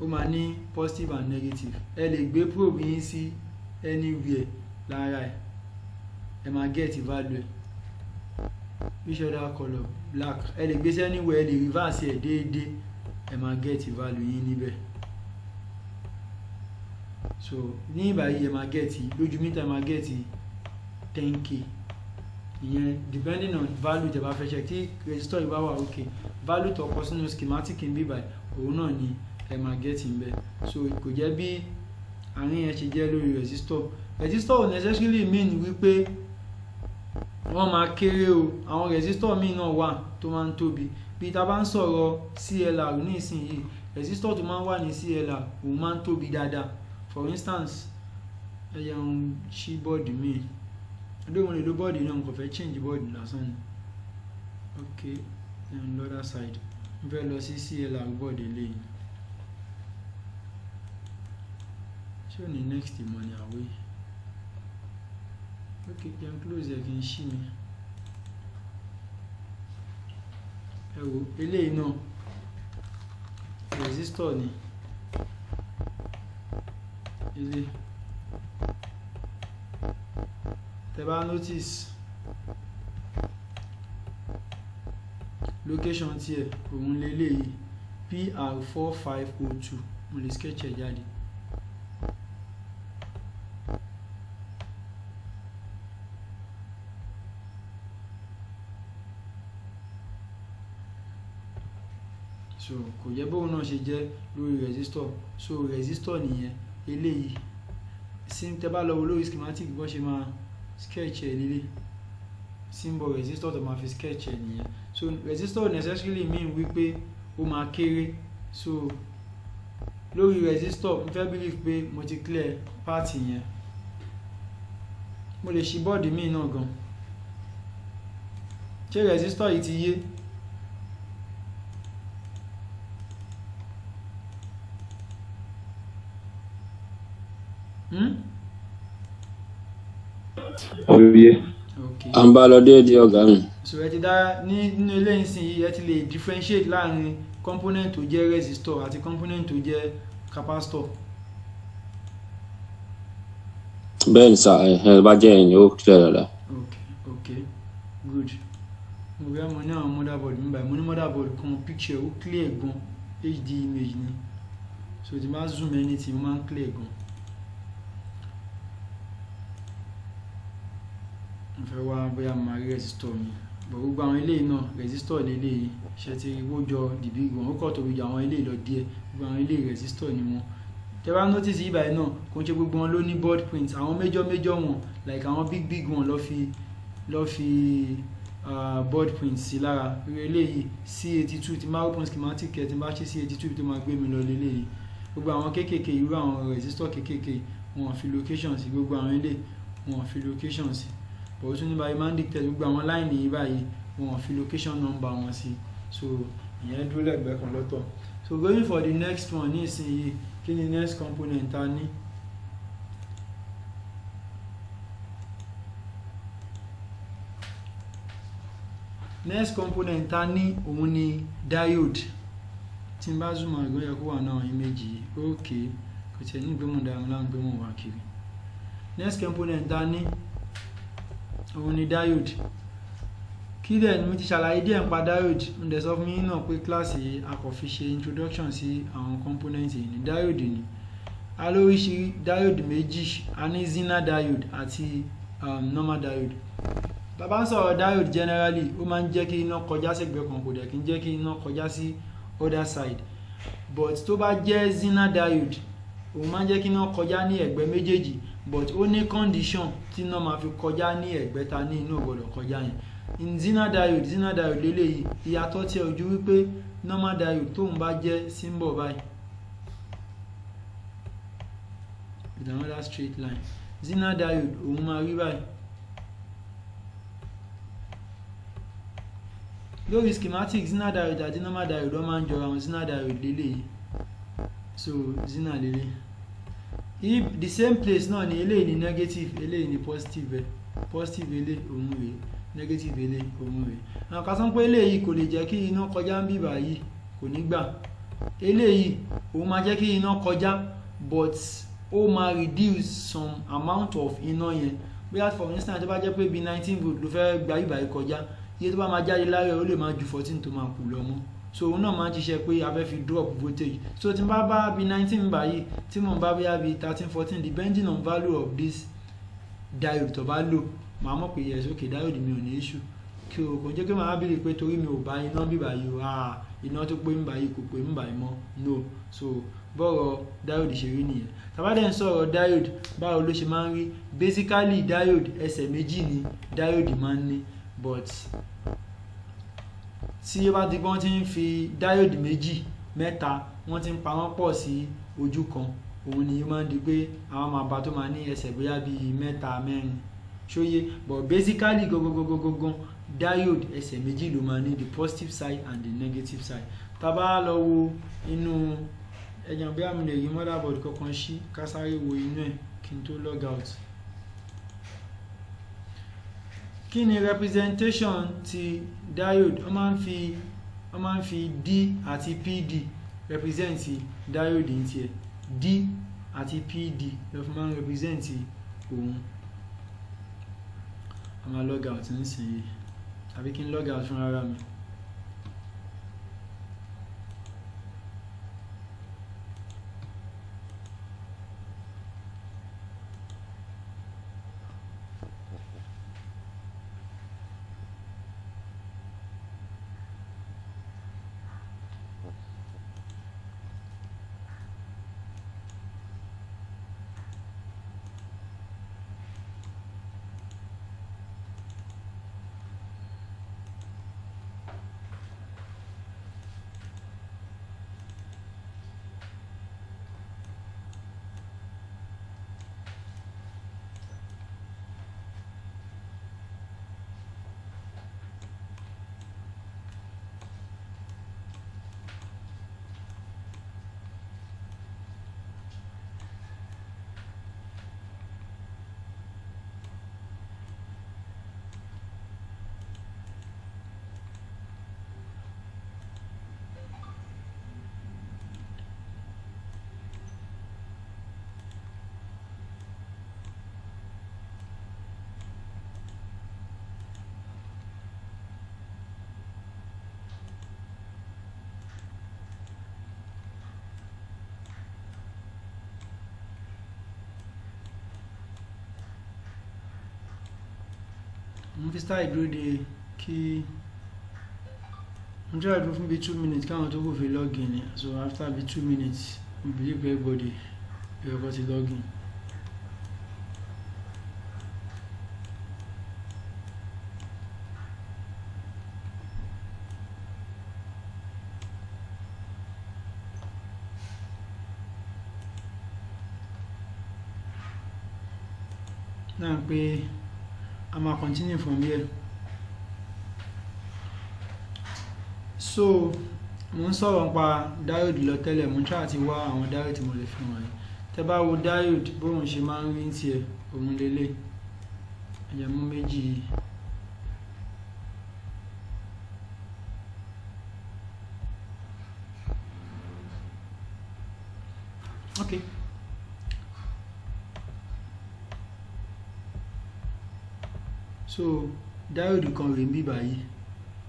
S2: Ó máa ní positive and negative, ẹ lè gbé probe yín sí anywhere lára ẹ̀, ẹ máa get value ẹ̀. Which other color? Black. Ẹ lè gbé sí anywhere, ẹ lè reverse ẹ̀ déédéé, ẹ máa get value yín níbẹ̀. So ní ìbáyìí ẹ máa get, lójú mítà ẹ máa get 10k. Ìyẹn depending on value tẹ́ bá fẹ́ check. Tí resistor yìí bá wà okay, value tó kọ sínú schematic ń bí báyìí òun náà ni ẹ máa get ń bẹ̀. So kò jẹ́ bí àárín ẹ ṣe jẹ́ lórí resistor. Resistor ò necessarily mean wípé wọ́n máa kéré o, àwọn resistor míì náà wà tó máa ń tóbi. Bí ta bá ń sọ̀rọ̀ CLR ní ìsinyìí, resistor tó máa ń wà ní CLR òun máa ń tóbi dáadáa. For instance ẹ yẹ ń ṣí bọ́ọ̀dì míì, lóòrùn lè lo bọ́ọ̀dì náà, kò fẹ́ change bọ́ọ̀dì lásán ni. okay then the other side mo fẹ́ lọ sí CLR board eléyìí ṣé ò ní next mọ̀ ní àwẹ̀ okay jẹ́ close ẹ̀ kí n ṣí mi ẹ wo eléyìí náà resistor ni ilé tẹ́ bá notice location tiẹ̀ òun leléyìí PR4502 mo lè sketch ẹ̀ jáde so kò jẹ́ bóun náà ṣe jẹ́ lórí resistor so resistor nìyẹn eléyìí sim tẹ́ bá lọ wo lórí schematic bó ṣe máa sketch ẹ̀ lílé symbol resistor tó máa fi sketch ẹ̀ nìyẹn so resistor necessarily mean wípé ó máa kéré so lórí resistor mo fẹ́ believe pé mo ti clear part yẹn mo lè ṣí bọ́ọ̀dì míì náà gan ṣé resistor yìí ti yé
S3: Oye.
S2: okay
S1: à ń bá lọ déédéé ọ̀gá mi.
S2: so ẹ ti dá nínú eléyìí sìn yìí ẹ ti lè differentiate láàrin component tó jẹ́ resistor àti component tó jẹ́ capacitor.
S1: bẹ́ẹ̀ ni sà ẹ bá jẹ́ ẹ̀yìn ó clear dáadáa.
S2: okay good mo rí àmọ́ ní àwọn motherboard mi báyìí mo ní motherboard kan picture ó clear gan HD image ni so tí n bá zoom anything ó máa ń clear gan. mo fẹ́ wá bóyá mo máa rí resistor mi but gbogbo àwọn eléyìí náà resistor lélẹ́yìí ṣe ti wó jọ dìbí gan ó kọ̀ tóbi jù àwọn eléyìí lọ díẹ̀ gbogbo àwọn eléyìí resistor ni wọ́n. Tẹ́ bá notice yìí báyìí náà kò ń ṣe gbogbo wọn ló ní board print àwọn major wọn like àwọn big wọn lọ́ fi board print sí lára eléyìí C82 tí máa open schematic ẹ̀ tí máa ṣe C82 tó máa gbé mi lọ lélẹ́yìí gbogbo àwọn kéékèèké irú àwọn resistor kéékèèké wọn fi location sí gbogbo àwọn eléyìí wọn fi location sí but ó tún ní báyìí máa ń dictate gbogbo àwọn line yìí báyìí wọn fi location number wọn sí so ìyẹn dúró lẹ́gbẹ̀ẹ́ kan lọ́tọ̀ so going for the next one ní ìsinyìí kí ni next component ta ní next component ta ní òun ni diode tí n bá zoom out ìgbóyè kó wà náà image yìí ok kò tiẹ̀ ní ìgbémọ̀ dáhùn láwọn ìgbémọ̀ wà kiri next component ta ní òun ni diode kí dẹ̀ ni mo ti ṣàlàyé díẹ̀ nípa diode mo dẹ̀ sọ fún yín náà pé kíláàsì a kò fi ṣe introduction sí àwọn component yìí ní diode ni a lóríṣiríṣi diode méjì a ní Zener diode àti normal diode bàbá ń sọ̀rọ̀ diode generally ó máa ń jẹ́ kí iná kọjá sẹ́gbẹ̀ẹ́ kan kò dẹ̀ kí ń jẹ́ kí iná kọjá sí other side but tó bá jẹ́ Zener diode òun máa ń jẹ́ kí iná kọjá ní ẹ̀gbẹ́ méjèèjì but ó ní condition tí iná máa fi kọjá ní ẹ̀gbẹ́ ta ní inú gbọ́dọ̀ kọjá yẹn in Zener diode lélẹ́yìí ìyàtọ̀ tí ojú wípé normal diode tóun bá jẹ́ symbol báyìí with another straight line Zener diode òun máa rí báyìí lórí schematic Zener diode àti normal diode wọ́n máa ń jọra wọn Zener diode lélẹ́yìí so Zener lélẹ́yìí if the same place náà ni eléyìí ni negative eléyìí ni positive positive eléyìí òun rèé negative eléyìí òun rèé àwọn kan sọ pé eléyìí kò lè jẹ́ kí iná kọjá ń bíbà yìí kò ní gbà eléyìí òun máa jẹ́ kí iná kọjá but ó máa reduce some amount of iná yẹn bóyá for instance tó bá jẹ́ pé bí 19 volt ló fẹ́ gba bíbà yìí kọjá iye tó bá máa jáde lára ó lè máa ju 14 tó máa kù lọ mọ́ so òun náà máa ń ṣiṣẹ́ pé a fẹ́ fi drop voltage so tí n bá bá bí 19 báyìí tí mo bá bóyá bí 13 14 depending on value of this diode tó bá lò màá mọ̀ pé yes okay diode mi ò ní issue kí o kò jẹ́ pé màá bìrì pé torí mi ò bá iná bí báyìí o iná tó pé ń báyìí kò pé ń báyìí mọ́ no so bọ́rọ̀ diode ṣe rí nìyẹn tàbá dẹ̀ ń sọ̀rọ̀ diode báwo ló ṣe máa ń rí basically diode ẹsẹ̀ méjì ni diode máa ń ní but tí ó bá di pé wọ́n ti ń fi diode méjì mẹ́ta wọ́n ti ń pa wọ́n pọ̀ sí ojú kan òun ni ó máa ń di pé àwọn máa bá tó máa ní ẹsẹ̀ bóyá bíi mẹ́ta mẹ́rin ṣóyé but basically gogogogogogon diode ẹsẹ̀ méjì ló máa ní, the positive side and the negative side. Tá bá lọ wo inú ẹ̀yàn bí àmì lè rí motherboard kankan ṣí ká sáré wo inú ẹ̀ kí n tó log out. Kí ni representation ti diode? Wọ́n máa ń fi D àti PD represent diode ní tiẹ̀. D àti PD ló fi máa ń represent òun. A máa log out nísìnyí àbí kí n log out fún ara mi. Mo fi style dúró de kí mo try dúró fún bí 2 minutes káwọn tó kò fi login ni, so after bí 2 minutes mo believe everybody ẹ̀rọ ti login. Náà pé a máa continue from here. So mo ń sọ̀rọ̀ nípa diode lọ tẹ́lẹ̀, mo ń try àti wá àwọn diode tí mo lè fi wọ̀nyí. Tẹ́ bá wo diode bóun ṣe máa ń rí tiẹ̀ òun lélẹ̀. Ẹ̀yà mú méjì yìí. Okay. So diode kan rèé bí báyìí.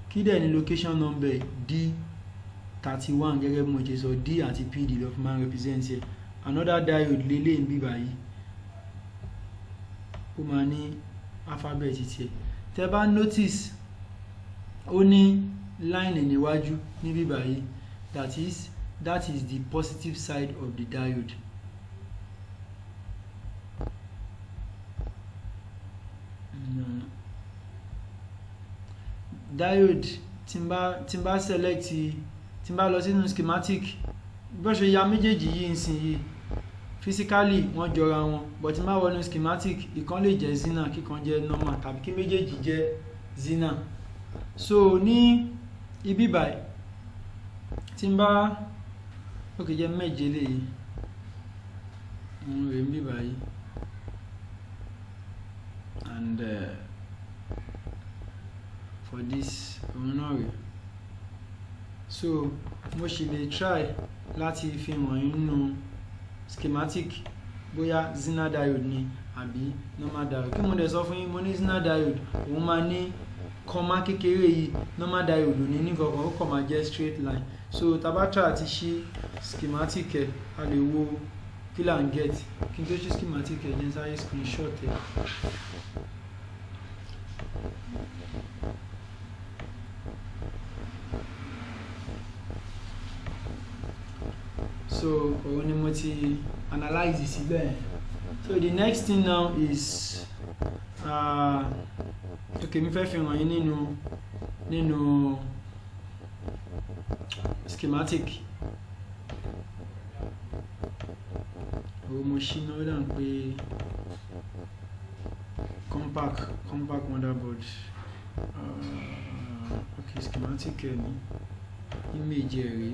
S2: Kí dẹ̀ ni location number D31 gẹ́gẹ́ bí mo ṣe sọ, D àti PD ló fi máa ń represent ẹ̀. Another diode lélẹ̀ bí báyìí. Ó máa ní alphabet tiẹ̀. Tẹ́ bá notice ó ní line níwájú níbí báyìí. That is the positive side of the diode. Diode tí n bá select, tí n bá lọ sínú schematic, bó ṣe ya méjèèjì yìí nísìnyí physically wọ́n jọra wọn, but tí n bá wọnú schematic ìkan lè jẹ́ Zener kíkan jẹ́ normal tàbí kí méjèèjì jẹ́ Zener. So ní ibi báyìí tí n bá okay jẹ́ méje léyìí rèé níbí báyìí and for this òun náà rèé. So mo ṣì lè try láti fi wọ̀nyí nínú schematic bóyá Zener diode ni àbí normal diode. Kí mo dẹ̀ sọ fún yín, mo ní Zener diode òun máa ní kọ́má kékeré yìí, normal diode ò ní ní kankan, ó kàn máa jẹ́ straight line. So tá bá try àti ṣí schematic ẹ̀ a lè wo kí là ń get. Kí n tó ṣí schematic ẹ̀ jẹ́ sáré screenshot ẹ̀. So òun ni mo ti analyze síbẹ̀. So the next thing now is okay mi fẹ́ fi hàn yín nínú schematic. Òun mo ṣí náà dà pé compact motherboard Okay, schematic ẹ̀ ní image ẹ̀ rèé.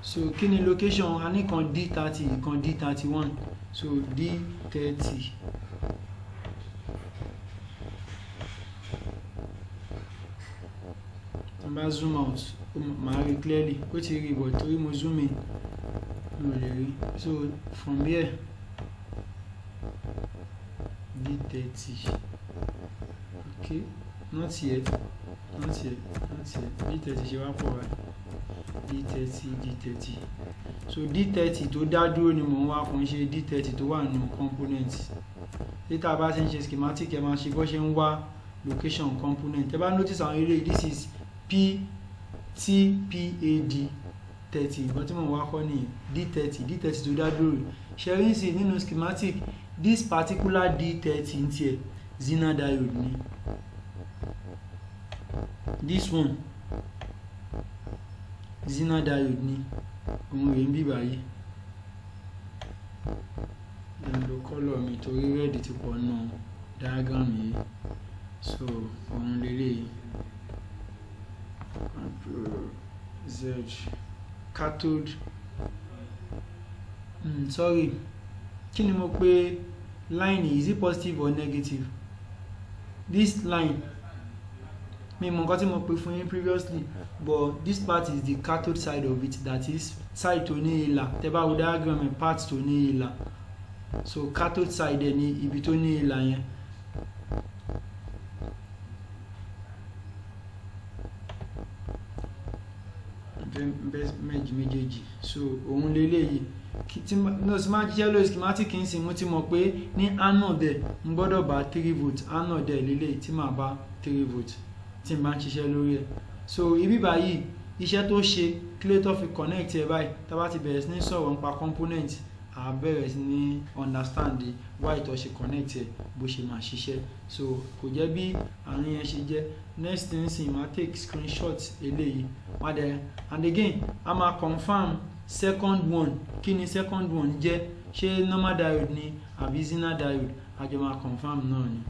S2: So kí ni location? A ní kan D30 kan D31, so D30 n bá zoom out màá rí clearly, ó ti rí but torí mo zoom in mi ò lè rí. So from here D30, okay, not here, D30 ṣe wá pọ̀ rẹ̀, D30. So D30 tó dá dúró ni mò ń wá, kò ń ṣe D30 tó wà nínú component. Later bá ṣe ń ṣe schematic ẹ máa ṣe bó ṣe ń wá location component. Ẹ bá notice àwọn eré, this is PTPAD 30, nǹkan tí mò ń wá kọ́ nìyẹn, D30 tó dá dúró. Ṣẹ́rí sí nínú schematic, this particular D30 ń tiẹ̀ Zener diode ni. This one Zener diode ni, òun rèé ń bí báyìí. Lo color mi torí red ti pọ̀ nù diagram yìí, so òun lélẹ̀ Z cathode. Sorry, kí ni mo pè line yìí, is it positive or negative? This line mi mọ̀ nǹkan tí mo pè fún yín previously, but this part is the cathode side of it, that is side tó ní ìlà. Tẹ́ bá wo diagram ẹ̀, part tó ní ìlà, so cathode side ẹ̀ ní ibi tó ní ìlà yẹn. Méjèèjì, so òun lélẹ́yìí. Tí máa jíṣẹ́ lórí schematic ń sìn, mo ti mọ̀ pé ní anode ẹ̀ ń gbọ́dọ̀ bá 3 volt, anode ẹ̀ lélẹ́yìí tí màá bá 3 volt tí n bá ń ṣiṣẹ́ lórí ẹ̀. So ibi báyìí iṣẹ́ tó ṣe kílé tó fi connect ẹ̀ báyìí, tá bá ti bẹ̀rẹ̀ sí ní sọ̀rọ̀ nípa component, a bẹ̀rẹ̀ sí ní understand why tó ṣe connect ẹ̀, bó ṣe máa ṣiṣẹ́. So kò jẹ́ bí àárín yẹn ṣe jẹ́. Next thing sì máa take screenshot eléyìí, wá dẹ̀, and again a máa confirm second one. Kí ni second one jẹ́? Ṣé normal diode ni àbí Zener diode? A jọ máa confirm náà ni.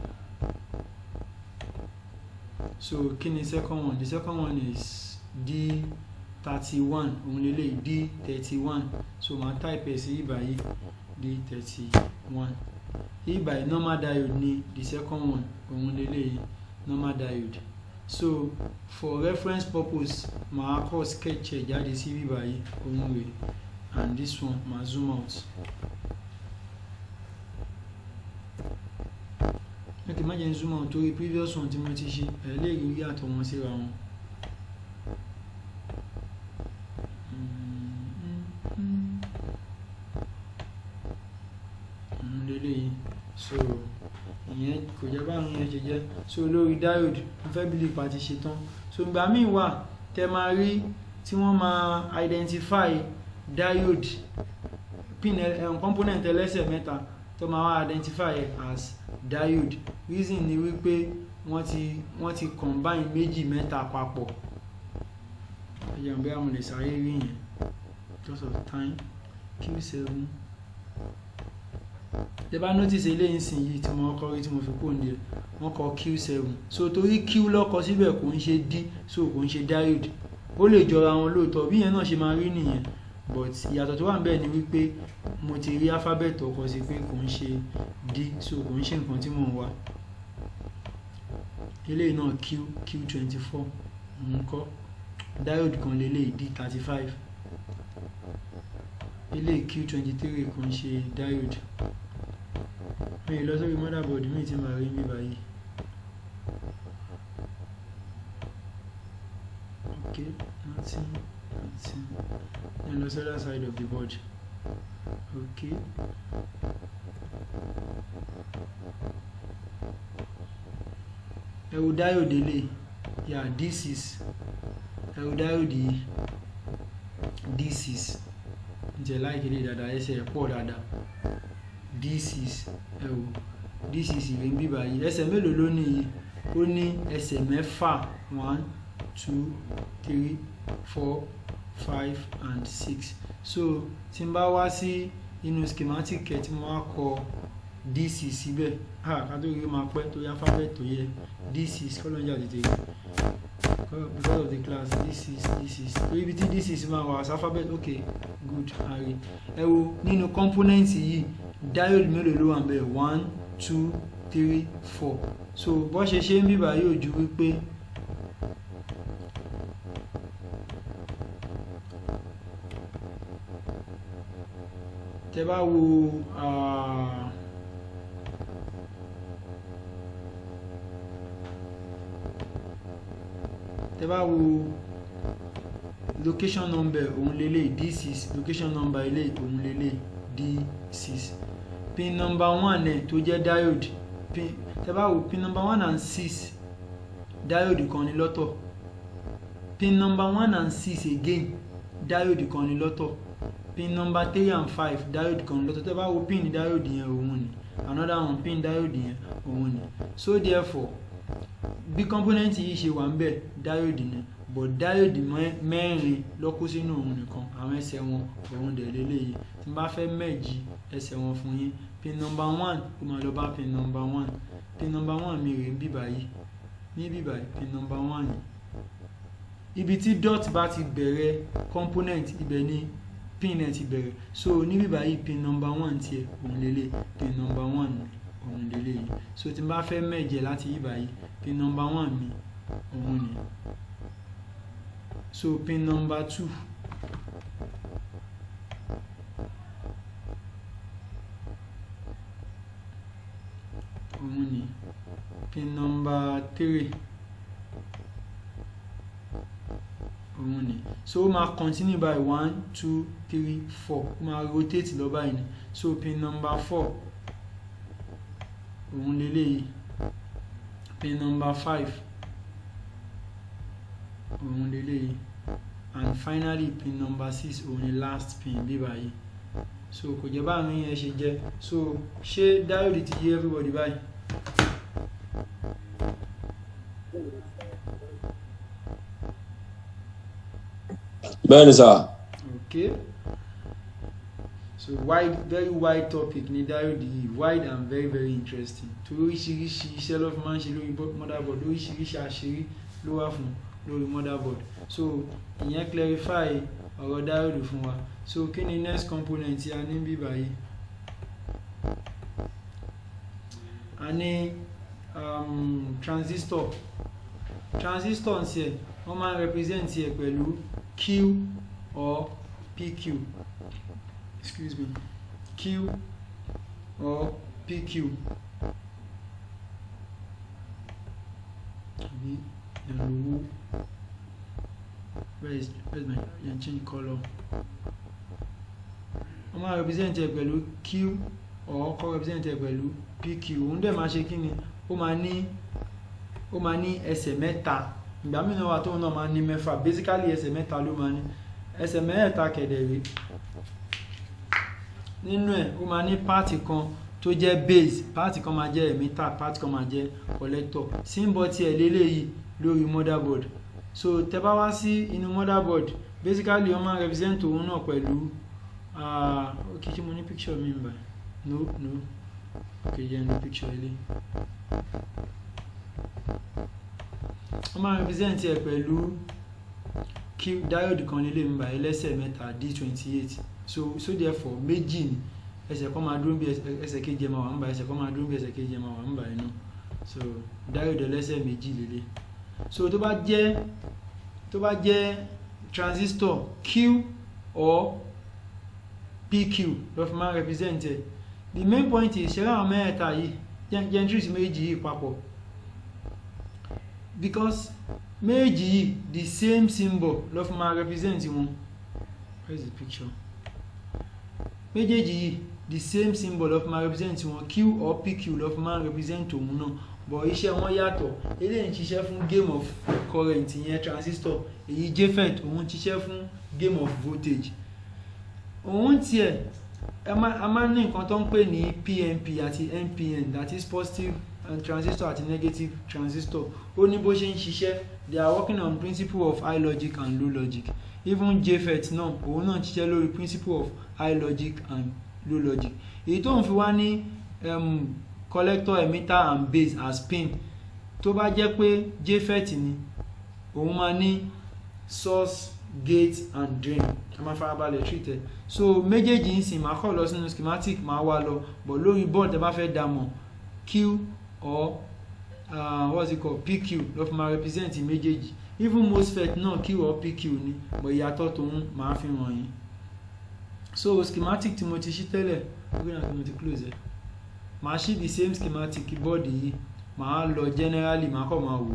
S2: So kí ni second one? The second one is D31, òun lélẹ́yìí D31. So màá type ẹ̀ sí ìbàyí D31. Ìbàyí normal diode ni the second one, òun lélẹ́yìí normal diode. So for reference purpose màá kọ́ sketch ẹ̀ jáde sí ìbàyí, òun rèé, and this one màá zoom out. Okay, má jẹ́ zoom out torí previous one tí mo ti ṣe ẹ̀ lè rí yàtọ̀ wọn síra wọn. Lélẹ́yìí, so ìyẹn kò jẹ́ báwọn yẹn ṣe jẹ́. So lórí diode mo fẹ́ believe pa ti ṣe tán. So ìgbà míì wà tẹ́ máa rí tí wọ́n máa identify diode pin component ẹlẹ́sẹ̀ mẹ́ta tó máa wá identify as diode. Reason ni wípé wọ́n ti combine méjì mẹ́ta papọ̀. Ẹ̀yà ń bẹ́ àwọn lè sáré rí yẹn because of time. Q7. Tẹ́ bá notice eléyìí sìn yìí tí mo kọ́ rí tí mo fi kó ní ẹ̀, wọ́n kọ Q7. So torí Q lọ́kọ síbẹ̀ kò ń ṣe D, so kò ń ṣe diode. Ó lè jọra wọn lóòótọ́, bí yẹn náà ṣe máa rí nìyẹn, but ìyàtọ̀ tó wà níbẹ̀ ni wípé mo ti rí alphabet ọkọ sí pé kò ń ṣe D, so kò ń ṣe nǹkan tí mò ń wá. Eléyìí náà Q24 ń kọ́ diode kan lélẹ́yìí D35. Eléyìí Q23 kò ń ṣe diode. Mi lọ sórí motherboard mi tí màá rí mi báyìí. Okay, nothing. Then the other side of the board. Okay. Ẹ wo diode eléyìí, yeah, D6. Ẹ wo diode yìí, D6. Ǹjẹ́ láìkí lè dáadáa, ẹsẹ̀ pọ̀ dáadáa. D6, ẹ wo D6 ìwé ń bí báyìí. Ẹsẹ̀ mélòó ló ní yìí? Ó ní ẹsẹ̀ mẹ́fà. 1, 2, 3, 4, 5 and 6. So tí n bá wá sí inú schematic ẹ̀ tí mo wá kọ D6 síbẹ̀ ká tó rí máa pẹ́ tó yá alphabet tó yẹ D6 kọ́lọ́njà tètè because of the class D6 torí ibi tí D6 máa wà as alphabet okay good àrí ẹ wo nínú component yìí diode mélòó ló wà ń bẹ̀ 1 2 3 4 so bó ṣe ń bíbà yóò ju wípé tẹ́ bá wo location number òun lélẹ̀ D6 location number ilé òun lélẹ̀ D6 pin number 1 ẹ̀ tó jẹ́ diode tẹ́ bá wo pin number 1 and 6 diode kan ní lọ́tọ̀ pin number 1 and 6 again diode kan ní lọ́tọ̀ pin number 3 and 5 diode kan ní lọ́tọ̀ tẹ́ bá wo pin diode yẹn òun ni another one pin diode yẹn òun ni so therefore bí component yìí ṣe wà ń bẹ̀ diode ni but diode mẹ́rin ló kó sínú òun nìkan àwọn ẹsẹ̀ wọn òun dẹ̀ lélẹ́yìí tí n bá fẹ́ mẹ́jì ẹsẹ̀ wọn fún yín pin number 1 ó máa lọ bá pin number 1 pin number 1 mi rèé bíbá yìí ní bíbá yìí pin number 1 yìí ibi tí dot bá ti bẹ̀rẹ̀ component ibẹ̀ ni pin ẹ̀ ti bẹ̀rẹ̀ so ní bíbá yìí pin number 1 tiẹ̀ òun lélẹ̀ pin number 1 òun lélẹ́yìí so tí n bá fẹ́ mẹ́jẹ láti bíbá yìí pin number 1 mi òun ni so pin number 2 òun ni pin number 3 òun ni so ó máa continue by 1 2 3 4 ó máa rotate lọ báyìí ni so pin number 4 òun lélẹ́yìí pin number 5 òun lélẹ́yìí and finally pin number 6 òun ni last pin bí báyìí so kò jẹ́ báyìí yẹn ṣe jẹ́ so ṣé diode ti yé everybody báyìí.
S1: bẹ́ẹ̀ni sà.
S2: Okay, so very wide topic ní diode yìí wide and very interesting torí oríṣiríṣi iṣẹ́ ló fi máa ń ṣe lórí motherboard oríṣiríṣi àṣírí ló wà fún lórí motherboard so ìyẹn clarify ọ̀rọ̀ diode fún wa so kí ni next component tí a ní bí báyìí a ní transistor ń ṣe wọ́n máa ń represent ẹ̀ pẹ̀lú Q or PQ excuse me Q or PQ where's my change color wọ́n máa represent ẹ̀ pẹ̀lú Q or kọ́ represent ẹ̀ pẹ̀lú PQ òun dẹ̀ máa ṣe kí ni ó máa ní ẹsẹ̀ mẹ́ta ìgbà mìíràn wà tóun náà máa ní mẹ́fà basically ẹsẹ̀ mẹ́ta ló máa ní ẹsẹ̀ mẹ́ta kẹ̀dẹ̀rẹ́ nínú ẹ̀ ó máa ní pààtì kan tó jẹ́ base pààtì kan máa jẹ́ emitter pààtì kan máa jẹ́ collector symbol tí ẹ̀ lélẹ́yìí lórí motherboard so tẹ́ bá wá sí inú motherboard basically wọ́n máa represent òun náà pẹ̀lú okay kí mo ní picture mi ń bá no okay jẹ́ ní picture ilé wọ́n máa represent ẹ̀ pẹ̀lú diode kan nílé ń bá ẹlẹ́sẹ̀ mẹ́ta D28 so therefore méjì ni ẹsẹ̀ kan máa dúró bí ẹsẹ̀ kejì ẹ̀ máa wà ń bá ẹsẹ̀ kan máa dúró bí ẹsẹ̀ kejì ẹ̀ máa wà ń bá iná so diode ẹlẹ́sẹ̀ méjì lélẹ̀ so tó bá jẹ́ transistor Q or PQ ló fi máa represent ẹ̀ the main point is ṣẹlẹ̀ àwọn mẹ́ta yìí gentries méjì yìí papọ̀ because méjì yìí the same symbol ló fi máa represent wọn where is the picture méjèèjì yìí the same symbol ló fi máa represent wọn Q or PQ ló fi máa represent òun náà but iṣẹ́ wọn yàtọ̀ eléyìí ń ṣiṣẹ́ fún game of current ìyẹn transistor èyí JFET òun ṣiṣẹ́ fún game of voltage òun tiẹ̀ a máa ní nǹkan tó ń pè ní PNP àti NPN that is positive transistor àti negative transistor ó ní bó ṣe ń ṣiṣẹ́ they are working on principle of high logic and low logic even JFET náà òun náà ṣiṣẹ́ lórí principle of high logic and low logic èyí tó ń fi wá ní collector, emitter and base as pin. Tó bá jẹ́ pé JFET ni òun máa ní source, gate and drain. A máa farabalẹ̀ treat ẹ̀. So méjèèjì ń sìn máa kọ́ lọ sínú schematic máa wá lọ, but lórí board tẹ́ bá fẹ́ dá mọ̀ Q or what's it called, PQ ló fi máa represent méjèèjì. Even MOSFET náà Q or PQ ni, but ìyàtọ̀ tòun máa fi hàn yín. So schematic tí mo ti ṣí tẹ́lẹ̀, lórí náà tí mo ti close ẹ̀, màá ṣí the same schematic board yìí, màá lọ generally màá kọ́ máa wò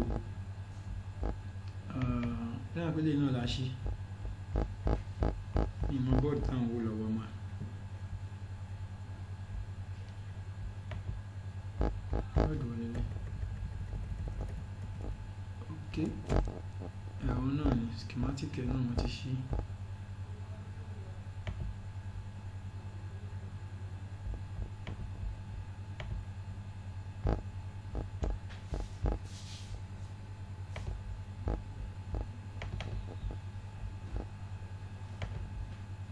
S2: lẹ́yìn àpẹẹlẹ náà la ṣí ìmọ̀ board táwọn wò lọ́wọ́ máa. Ok, ẹ̀rọ náà ni schematic ẹ̀ náà mo ti ṣí.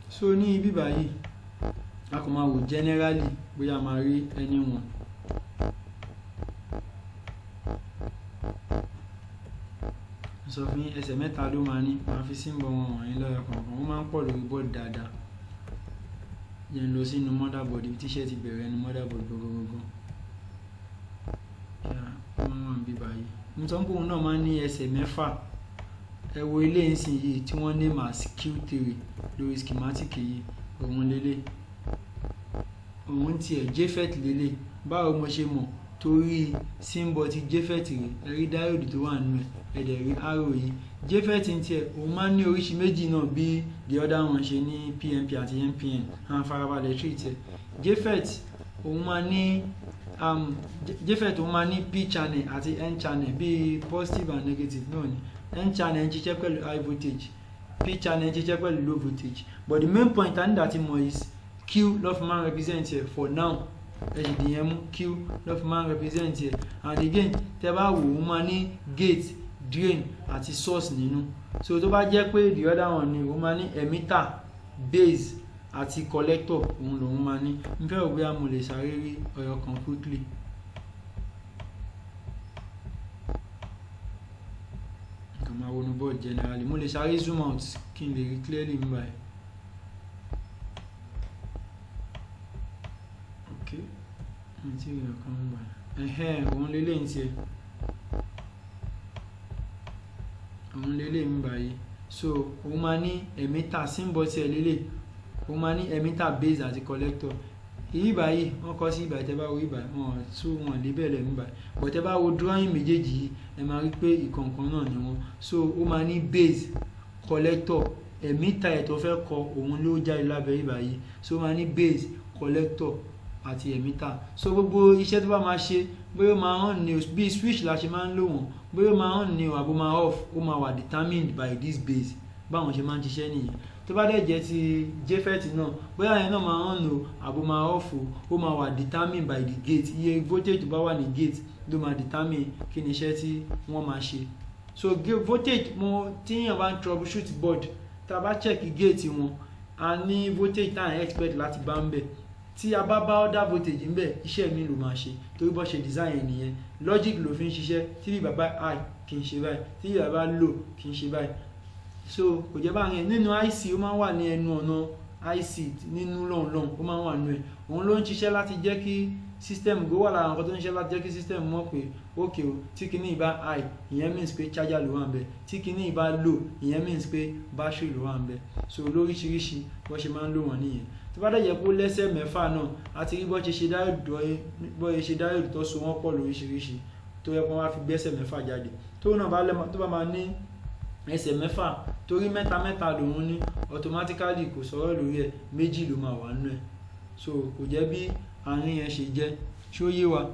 S2: So ní ibi báyìí a kò máa wò generally bóyá a máa rí anyone. Sọ fún yín ẹsẹ̀ mẹ́ta ló máa ní, máa fi symbol wọn wọ̀nyí lọ́yọ̀ kọ̀ọ̀kan, wọ́n máa ń pọ̀ lórí board dáadáa. Yẹn lọ sínú motherboard ibi tíṣẹ́ ti bẹ̀rẹ̀ ní motherboard gbogbogbò. Wọ́n máa ń bí báyìí. Nítorí pé òun náà máa ń ní ẹsẹ̀ mẹ́fà. Ẹ wo ilé ìsìn yìí tí wọ́n ní mass Q3 lórí schematic yìí, òun lélẹ̀. Òun tiẹ̀ JFET lélẹ̀. Báwo mo ṣe mọ̀? Torí symbol ti JFET rẹ̀, ẹ rí diode tó wà nínú ẹ̀, ẹ dẹ̀ rí arrow yìí. JFET ń tiẹ̀ òun máa ń ní oríṣi méjì náà bí the other one ṣe ní PNP àti NPN. Àwọn farabalẹ̀ treat ẹ̀. JFET òun máa ní P channel àti N channel bí positive and negative náà ni. N channel ń ṣiṣẹ́ pẹ̀lú high voltage, P channel ń ṣiṣẹ́ pẹ̀lú low voltage. But the main point I need that more is Q ló fi máa represent here for now. Ẹ̀ṣìdìyẹn mú Q ló fi máa represent here. And again tẹ́ bá wò ó máa ní gate, drain àti source nínú. So tó bá jẹ́ pé the other one ni ó máa ní emitter, base àti collector, òun lòun máa ní. N fẹ́ rò bóyá mo lè sáré rí ọ̀rọ̀ kan quickly. Máa wọnú board generally, mo lè sáré zoom out kí n lè rí clearly ń báyìí. Ok, mo ti rí ọ̀kan ń báyìí. Òun lélẹ̀ ń tiẹ̀, òun lélẹ̀ ń báyìí. So òun máa ní emitter, symbol tiẹ̀ lélẹ̀. Òun máa ní emitter, base àti collector. Èyí báyìí wọ́n kọ́ sí ìbàyìí, tẹ́ bá wo ìbàyìí wọ́n lè bẹ̀rẹ̀ ń báyìí. But tẹ́ bá wo drawing méjèèjì yìí ẹ máa rí pé ìkọ̀ọ̀kan náà ni wọ́n. So ó máa ní base, collector, emitter ẹ̀ tó fẹ́ kọ òun ló jáde lábẹ́ ìbàyìí. So ó máa ní base, collector àti emitter. So gbogbo iṣẹ́ tó bá máa ṣe, bóyá ó máa on ni bí switch la ṣe máa ń lò wọ́n, bóyá ó máa on ni àbó máa off, ó máa wà determined by this base. Báwọn ṣe máa ń ṣiṣẹ́ nìyẹn. Tó bá dẹ̀ jẹ́ ti JFET náà, bóyá yẹn náà máa on o àbó máa off o, ó máa wà determined by the gate. Iye voltage tó bá wà ní gate ló máa determine kí ni iṣẹ́ tí wọ́n máa ṣe. So voltage tí èèyàn bá ń troubleshoot board, tá a bá check gate wọn, a ní voltage tá à ń expect láti bá ń bẹ̀. Tí a bá other voltage ń bẹ̀, iṣẹ́ mi ló máa ṣe torí bó ṣe design ẹ̀ nìyẹn. Logic ló fi ń ṣiṣẹ́. Tí bí bàbá high kì í ṣe báyìí, tí bí bàbá low kì í ṣe báyìí. So kò jẹ́ báyẹn. Nínú IC ó máa ń wà ní ẹnu ọ̀nà IC nínú lọ́nlọ́n, ó máa ń wà nínú ẹ̀. Òun ló ń ṣiṣẹ́ láti jẹ́ kí system go wà lára nǹkan tó ń ṣiṣẹ́ láti jẹ́ kí system mọ̀ pé okay o, tí kinní ìbá high ìyẹn means pé charger ló wà ń bẹ̀, tí kinní ìbá low ìyẹn means pé battery ló wà ń bẹ̀. So lóríṣiríṣi bó ṣe máa ń lò wọ́n nìyẹn. Tó bá dẹ̀ jẹ́ pé ó lẹ́sẹ̀ mẹ́fà náà, àti rí bó ṣe diode tó so wọ́n pọ̀ lóríṣiríṣi tó yẹ kó wá fi gbẹ́sẹ̀ mẹ́fà jáde. Tó bá máa ní ẹsẹ̀ mẹ́fà torí mẹ́ta lòun ní, automatically kò sọ̀rọ̀ lórí ẹ̀, méjì ló máa wà nínú ẹ̀. So kò jẹ́ bí àárín yẹn ṣe jẹ́. Ṣó yé wa?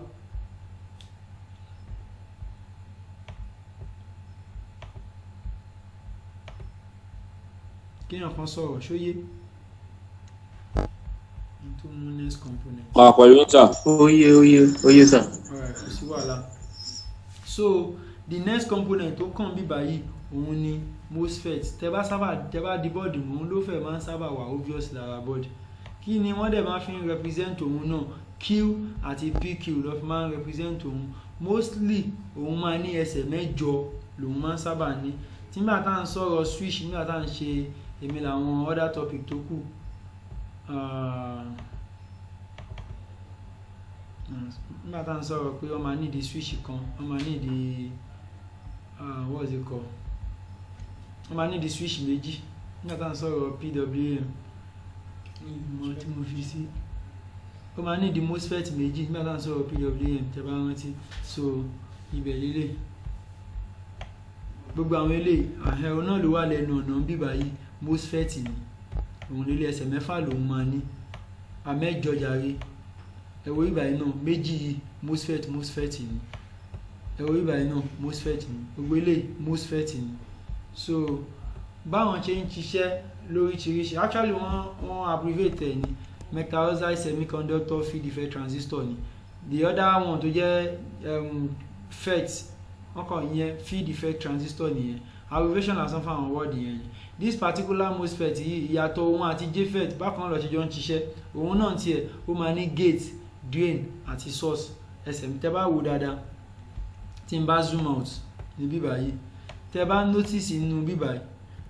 S2: Kéèyàn kan sọ̀rọ̀, ṣó yé? Into next component.
S1: Pẹ̀lú yín sà.
S3: Oye sà.
S2: Alright, kò sí wàhálà. So the next component tó kàn bí báyìí òun ni MOSFET. Tẹ́ bá di board mú, òun ló fẹ́ máa ń sábà wà obvious lára board. Kí ni wọ́n dẹ̀ máa fi represent òun náà? Q àti PQ ló fi máa ń represent òun. Mostly òun máa ní ẹsẹ̀ mẹ́jọ lòun máa ń sábà ní. Tí nígbà tá à ń sọ̀rọ̀ switch, nígbà tá à ń ṣe èmi làwọn other topic tó kù, nígbà tá à ń sọ̀rọ̀ pé wọ́n máa ní di switch kan, wọ́n máa ní di what's it called, wọ́n máa ní di switch méjì. Nígbà tá à ń sọ̀rọ̀ PWM ìmọ̀ tí mo fi sí, wọ́n máa ní di MOSFET méjì. Nígbà tá à ń sọ̀rọ̀ PWM tẹ́ bá rántí, so ibẹ̀ lélẹ̀. Gbogbo àwọn eléyìí àhẹ́rò náà ló wà lẹ́nu ọ̀nà bíbá yìí. MOSFET ni òun lélẹ̀, ẹsẹ̀ mẹ́fà lòun máa ní, àmẹ́jọ jàre. Ẹ̀wọ̀ bíbá yìí náà méjì yìí MOSFET ni. Ẹ̀wọ̀ bíbá yìí náà MOSFET ni. Gbogbo eléyìí MOSFET ni. So báwọn ṣe ń ṣiṣẹ́ lóríṣiríṣi, actually wọ́n abbreviate ẹ̀ ní metal oxide semiconductor field effect transistor ni. The other one tó jẹ́ FET, wọ́n kàn yẹn field effect transistor nìyẹn. Abbreviation lásán fún àwọn word yẹn. This particular MOSFET yìí, ìyàtọ̀ òun àti JFET bákan lọ ṣe jọ ń ṣiṣẹ́. Òun náà tiẹ̀ ó máa ní gate, drain àti source. Ẹsẹ̀ mi tẹ́ bá wò dáadáa, tí n bá zoom out ní bíbá yìí, tẹ́ bá notice inú bíbá yìí,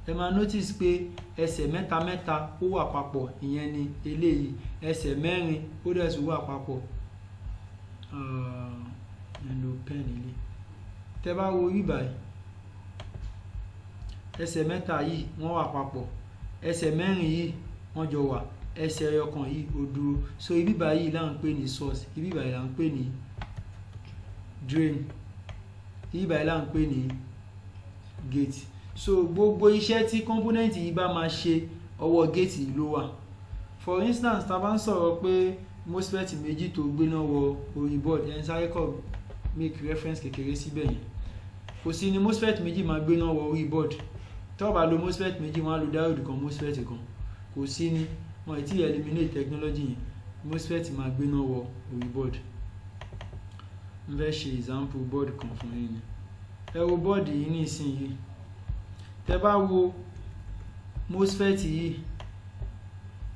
S2: ẹ máa notice pé ẹsẹ̀ mẹ́ta ó wà papọ̀, ìyẹn ni eléyìí. Ẹsẹ̀ mẹ́rin ó dẹ̀ tún wà papọ̀. Lo pen ilé. Tẹ́ bá wo bíbá yìí, ẹsẹ̀ mẹ́ta yìí wọ́n wà papọ̀, ẹsẹ̀ mẹ́rin yìí wọ́n jọ wà, ẹsẹ̀ ẹyọkan yìí ó dúró. So ibi báyìí là ń pè ní source, ibi báyìí là ń pè ní drain, ibi báyìí là ń pè ní gate. So gbogbo iṣẹ́ tí component yìí bá máa ṣe, ọwọ́ gate yìí ló wà. For instance, tá bá ń sọ̀rọ̀ pé MOSFET méjì tó gbéná wọ orí board, ẹn sáré kọ́ make reference kékeré síbẹ̀ yẹn. Kò sí ní MOSFET méjì máa gbéná wọ orí board. Tó bá lo MOSFET méjì, wọ́n á lo diode kan, MOSFET kan. Kò sí ní, wọ́n ti eliminate technology yẹn. MOSFET máa gbéná wọ orí board. N fẹ́ ṣe example board kan fún yín ni. Ẹ wo board yìí ní ìsinyìí. Tẹ́ bá wo MOSFET yìí,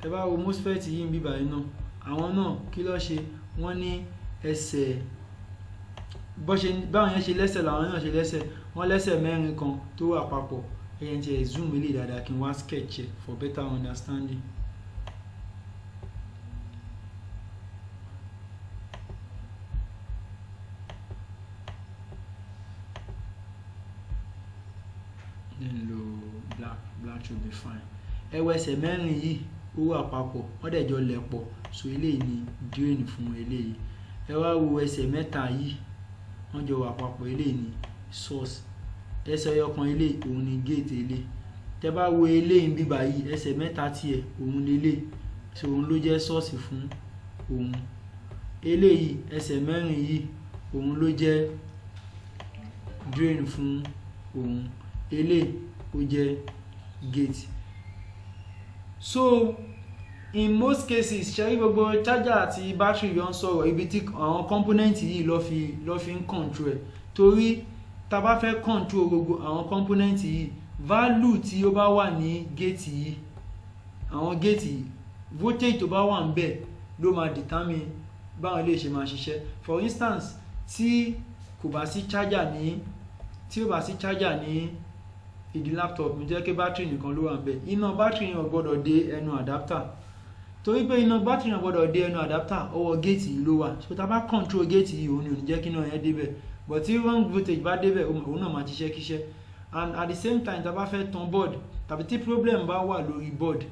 S2: tẹ́ bá wo MOSFET yìí ń bíbá yìí náà, àwọn náà kí ló ṣe? Wọ́n ní ẹsẹ̀, báwọn yẹn ṣe lẹ́sẹ̀ làwọn náà ṣe lẹ́sẹ̀. Wọ́n lẹ́sẹ̀ mẹ́rin kan tó wà papọ̀. Ẹ̀yẹn ti ẹ̀ zoom ilé dáadáa kí n wá sketch it for better understanding. Then lo black should be fine. Ẹwọ ẹsẹ̀ mẹ́rin yìí ó wà papọ̀, wọ́n dẹ̀ jọ lẹ̀ pọ̀. So eléyìí ni drain fún eléyìí. Ẹ wá wo ẹsẹ̀ mẹ́ta yìí, wọ́n jọ wà papọ̀, eléyìí ni source. Ẹsẹ̀ ẹyọkan eléyìí òun ni gate eléyìí. Tẹ́ bá wo eléyìí ń bíbá yìí, ẹsẹ̀ mẹ́ta tiẹ̀ òun lélẹ̀. So òun ló jẹ́ source fún òun. Eléyìí ẹsẹ̀ mẹ́rin yìí òun ló jẹ́ drain fún òun. Eléyìí ó jẹ́ gate. So in most cases, ṣe rí gbogbo charger àti battery yọ ń sọ̀rọ̀ ibi tí àwọn component yìí lọ́ fi ń control ẹ̀. Torí tá bá fẹ́ control gbogbo àwọn component yìí, value tí ó bá wà ní gate yìí, àwọn gate yìí, voltage tó bá wà ńbẹ̀ ló máa determine báwọn lè ṣe máa ṣiṣẹ́. For instance, tí kò bá sí charger ní ìdí laptop mi, jẹ́ kí battery nìkan ló wà ńbẹ̀, iná battery yẹn ò gbọ́dọ̀ dé ẹnu adapter. Torí pé iná battery yẹn ò gbọ́dọ̀ dé ẹnu adapter, ọwọ́ gate yìí ló wà. So tá bá control gate yìí, òun ni ò ní jẹ́ kí iná yẹn débẹ̀. But tí wrong voltage bá débẹ̀, òun náà máa ṣiṣẹ́ kíṣẹ́. And at the same time, tá bá fẹ́ tan board, tàbí tí problem bá wà lórí board,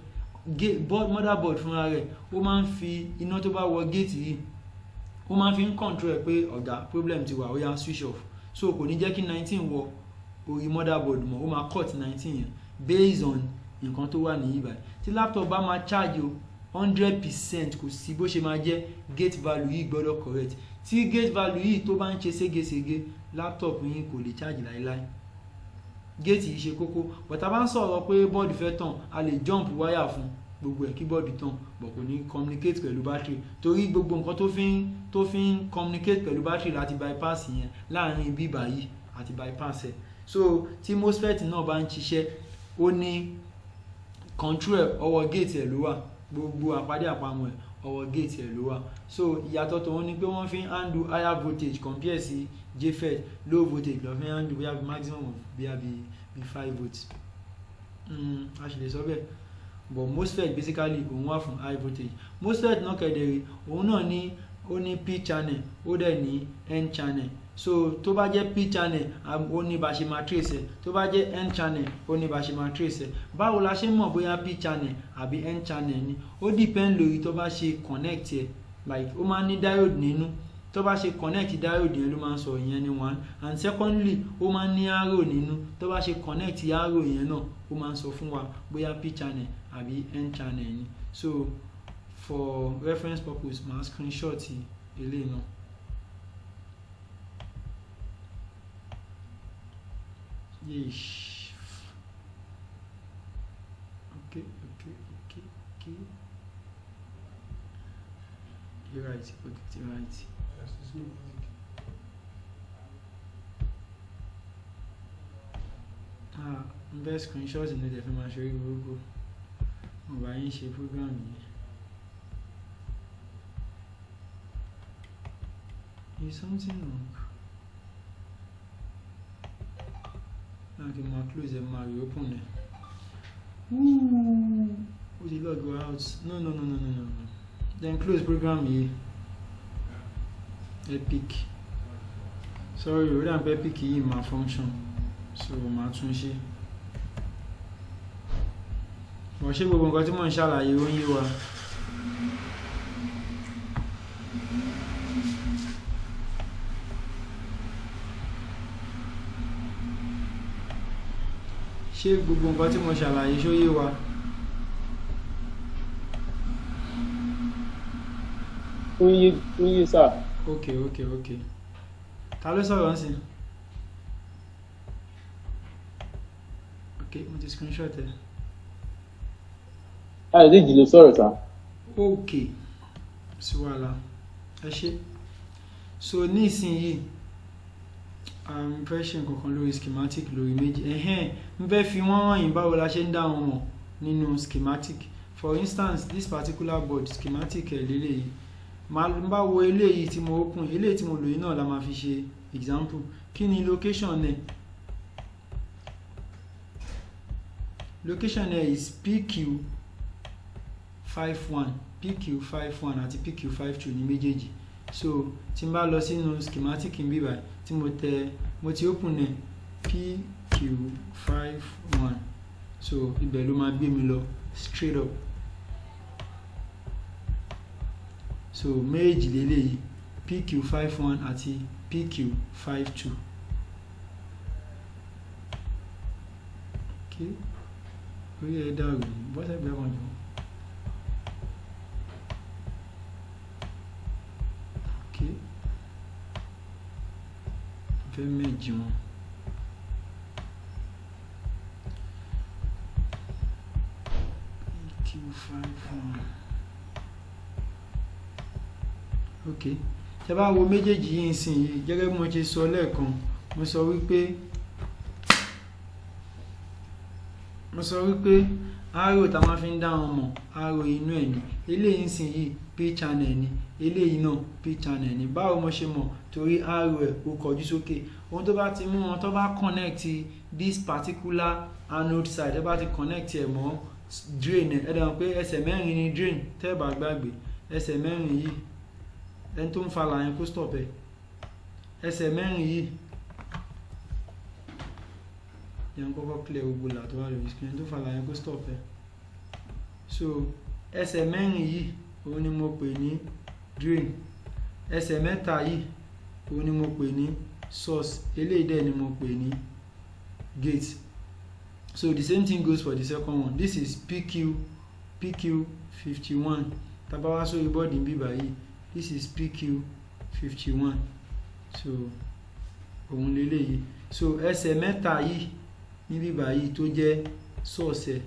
S2: motherboard fúnra rẹ̀, ó máa ń fi iná tó bá wọ gate yìí, ó máa ń fi control ẹ̀ pé ọ̀gá problem ti wà, ó yá switch off. So kò ní jẹ́ kí 19 wọ orí motherboard mọ́, ó máa cut 19 yẹn based on nǹkan tó wà ní ibà. Tí laptop bá máa charge 100%, kò sí bó ṣe máa jẹ́, gate value yìí gbọ́dọ̀ correct. Tí gate value yìí tó bá ń ṣe ségesège, laptop yín kò lè charge láíláí. Gate yìí ṣe kókó. But tá bá ń sọ̀rọ̀ pé board fẹ́ tàn, a lè jump wire fún gbogbo ẹ̀ kí board tàn, but kò ní communicate pẹ̀lú battery. Torí gbogbo nǹkan tó fi ń communicate pẹ̀lú battery láti bypass yẹn láàrin bíbá yìí àti bypass ẹ̀. So tí MOSFET náà bá ń ṣiṣẹ́, ó ní control ọwọ́ gate ẹ̀ ló wà. Gbogbo àpàdé àpamọ́ ẹ̀ ọwọ́ gate ẹ̀ ló wà. So ìyàtọ̀ tó wọ́n ní pé wọ́n fi ń handle higher voltage compare sí JFET low voltage lọ fi ń handle bóyá maximum of bóyá bí 5 volts. A ṣì lè sọ bẹ́ẹ̀, but MOSFET basically òun wà fún high voltage. MOSFET náà kẹ̀dẹ̀rẹ̀ òun náà ní ó ní P channel ó dẹ̀ ní N channel. So tó bá jẹ́ P channel ó ní bá ṣe máa trace ẹ̀, tó bá jẹ́ N channel ó ní bá ṣe máa trace ẹ̀. Báwo la ṣe mọ̀ bóyá P channel àbí N channel ni? Ó depend lórí tó bá ṣe connect ẹ̀, like ó máa ń ní diode nínú. Tó bá ṣe connect diode yẹn ló máa ń sọ ìyẹn ní 1, and secondly ó máa ń ní arrow nínú. Tó bá ṣe connect arrow yẹn náà ó máa ń sọ fún wa bóyá P channel àbí N channel ni. So for reference purpose màá screenshot eléyìí náà. Yeesh. Okay. You're right. Okay, you're right. N best screenshot ní ìdẹ̀fẹ́ máa ṣe orí gbogbo. Mo bá yín ṣe program yìí. Is something wrong? Now can I close and I reopen it? Would you log go out? No. Then close program here. Epic. Sorry, we don't have Epic here in my function. So my tún Mo ṣe gbogbo nǹkan tí mo ń ṣàlàyé ó ń yé wa. Ṣé gbogbo nǹkan tí mo ṣàlàyé ṣó yé wa?
S3: Ó yé sir.
S2: Okay. Ta ló sọ̀rọ̀ ńsìn? Okay, mo ti screenshot ẹ̀.
S3: Adéjì ló sọ̀rọ̀ sir.
S2: Okay, sí wàhálà. Ẹ ṣé. So ní ìsinyìí mo fẹ́ ṣe nǹkan lórí schematic lórí méjì. Mo fẹ́ fi wọ́n hàn yín báwo la ṣe ń dá wọn mọ̀ nínú schematic. For instance, this particular board schematic ẹ̀ lélẹ́yìí. N bá wo eléyìí tí mo open, eléyìí tí mo lò yìí náà la máa fi ṣe example. Kí ni location ẹ̀? Location ẹ̀ is PQ51 àti PQ52 ní méjèèjì. So tí n bá lọ sínú schematic ń bí báyìí tí mo ti open ẹ̀ PQ51, so ibẹ̀ ló máa gbé mi lọ straight up. So méjì lélẹ́yìí PQ51 àti PQ52. Okay, orí ẹ̀ dàrú bọ́sẹ̀ gbẹ́ kan jù. Okay, fẹ́ méjì wọn. PQ51. Okay, tẹ́ bá wo méjèèjì yìí nsìn yìí gẹ́gẹ́ bí mo ṣe sọ lẹ́ẹ̀kan, mo sọ wípé arrow tá máa fi ń dá wọn mọ̀ arrow inú ẹ̀ ní. Eléyìí nsìn yìí P channel ni, eléyìí náà P channel ni. Báwo mo ṣe mọ̀? Torí arrow ẹ̀ ó kọjú sókè. Ohun tó bá ti mú wọn tó bá connect this particular anode side, tó bá ti connect ẹ̀ mọ́ drain ẹ̀ dẹ̀ mọ̀ pé ẹsẹ̀ mẹ́rin ni drain tẹ́ bá gbàgbé. Ẹsẹ̀ mẹ́rin yìí ẹni tó ń fa làyẹn kó stop ẹ̀. Ẹsẹ̀ mẹ́rin yìí yẹn kọ́kọ́ clear gbogbo là tó wà lórí screen. Ẹni tó fa làyẹn kó stop ẹ̀. So ẹsẹ̀ mẹ́rin yìí òun ni mo pè ní drain. Ẹsẹ̀ mẹ́ta yìí òun ni mo pè ní source. Eléyìí dẹ̀ ni mo pè ní gate. So the same thing goes for the second one. This is PQ51. Tá bá wá sórí board ń bí báyìí, this is PQ51. So òun lélẹ́yìí. So ẹsẹ̀ mẹ́ta yìí níbí báyìí tó jẹ́ source ẹ̀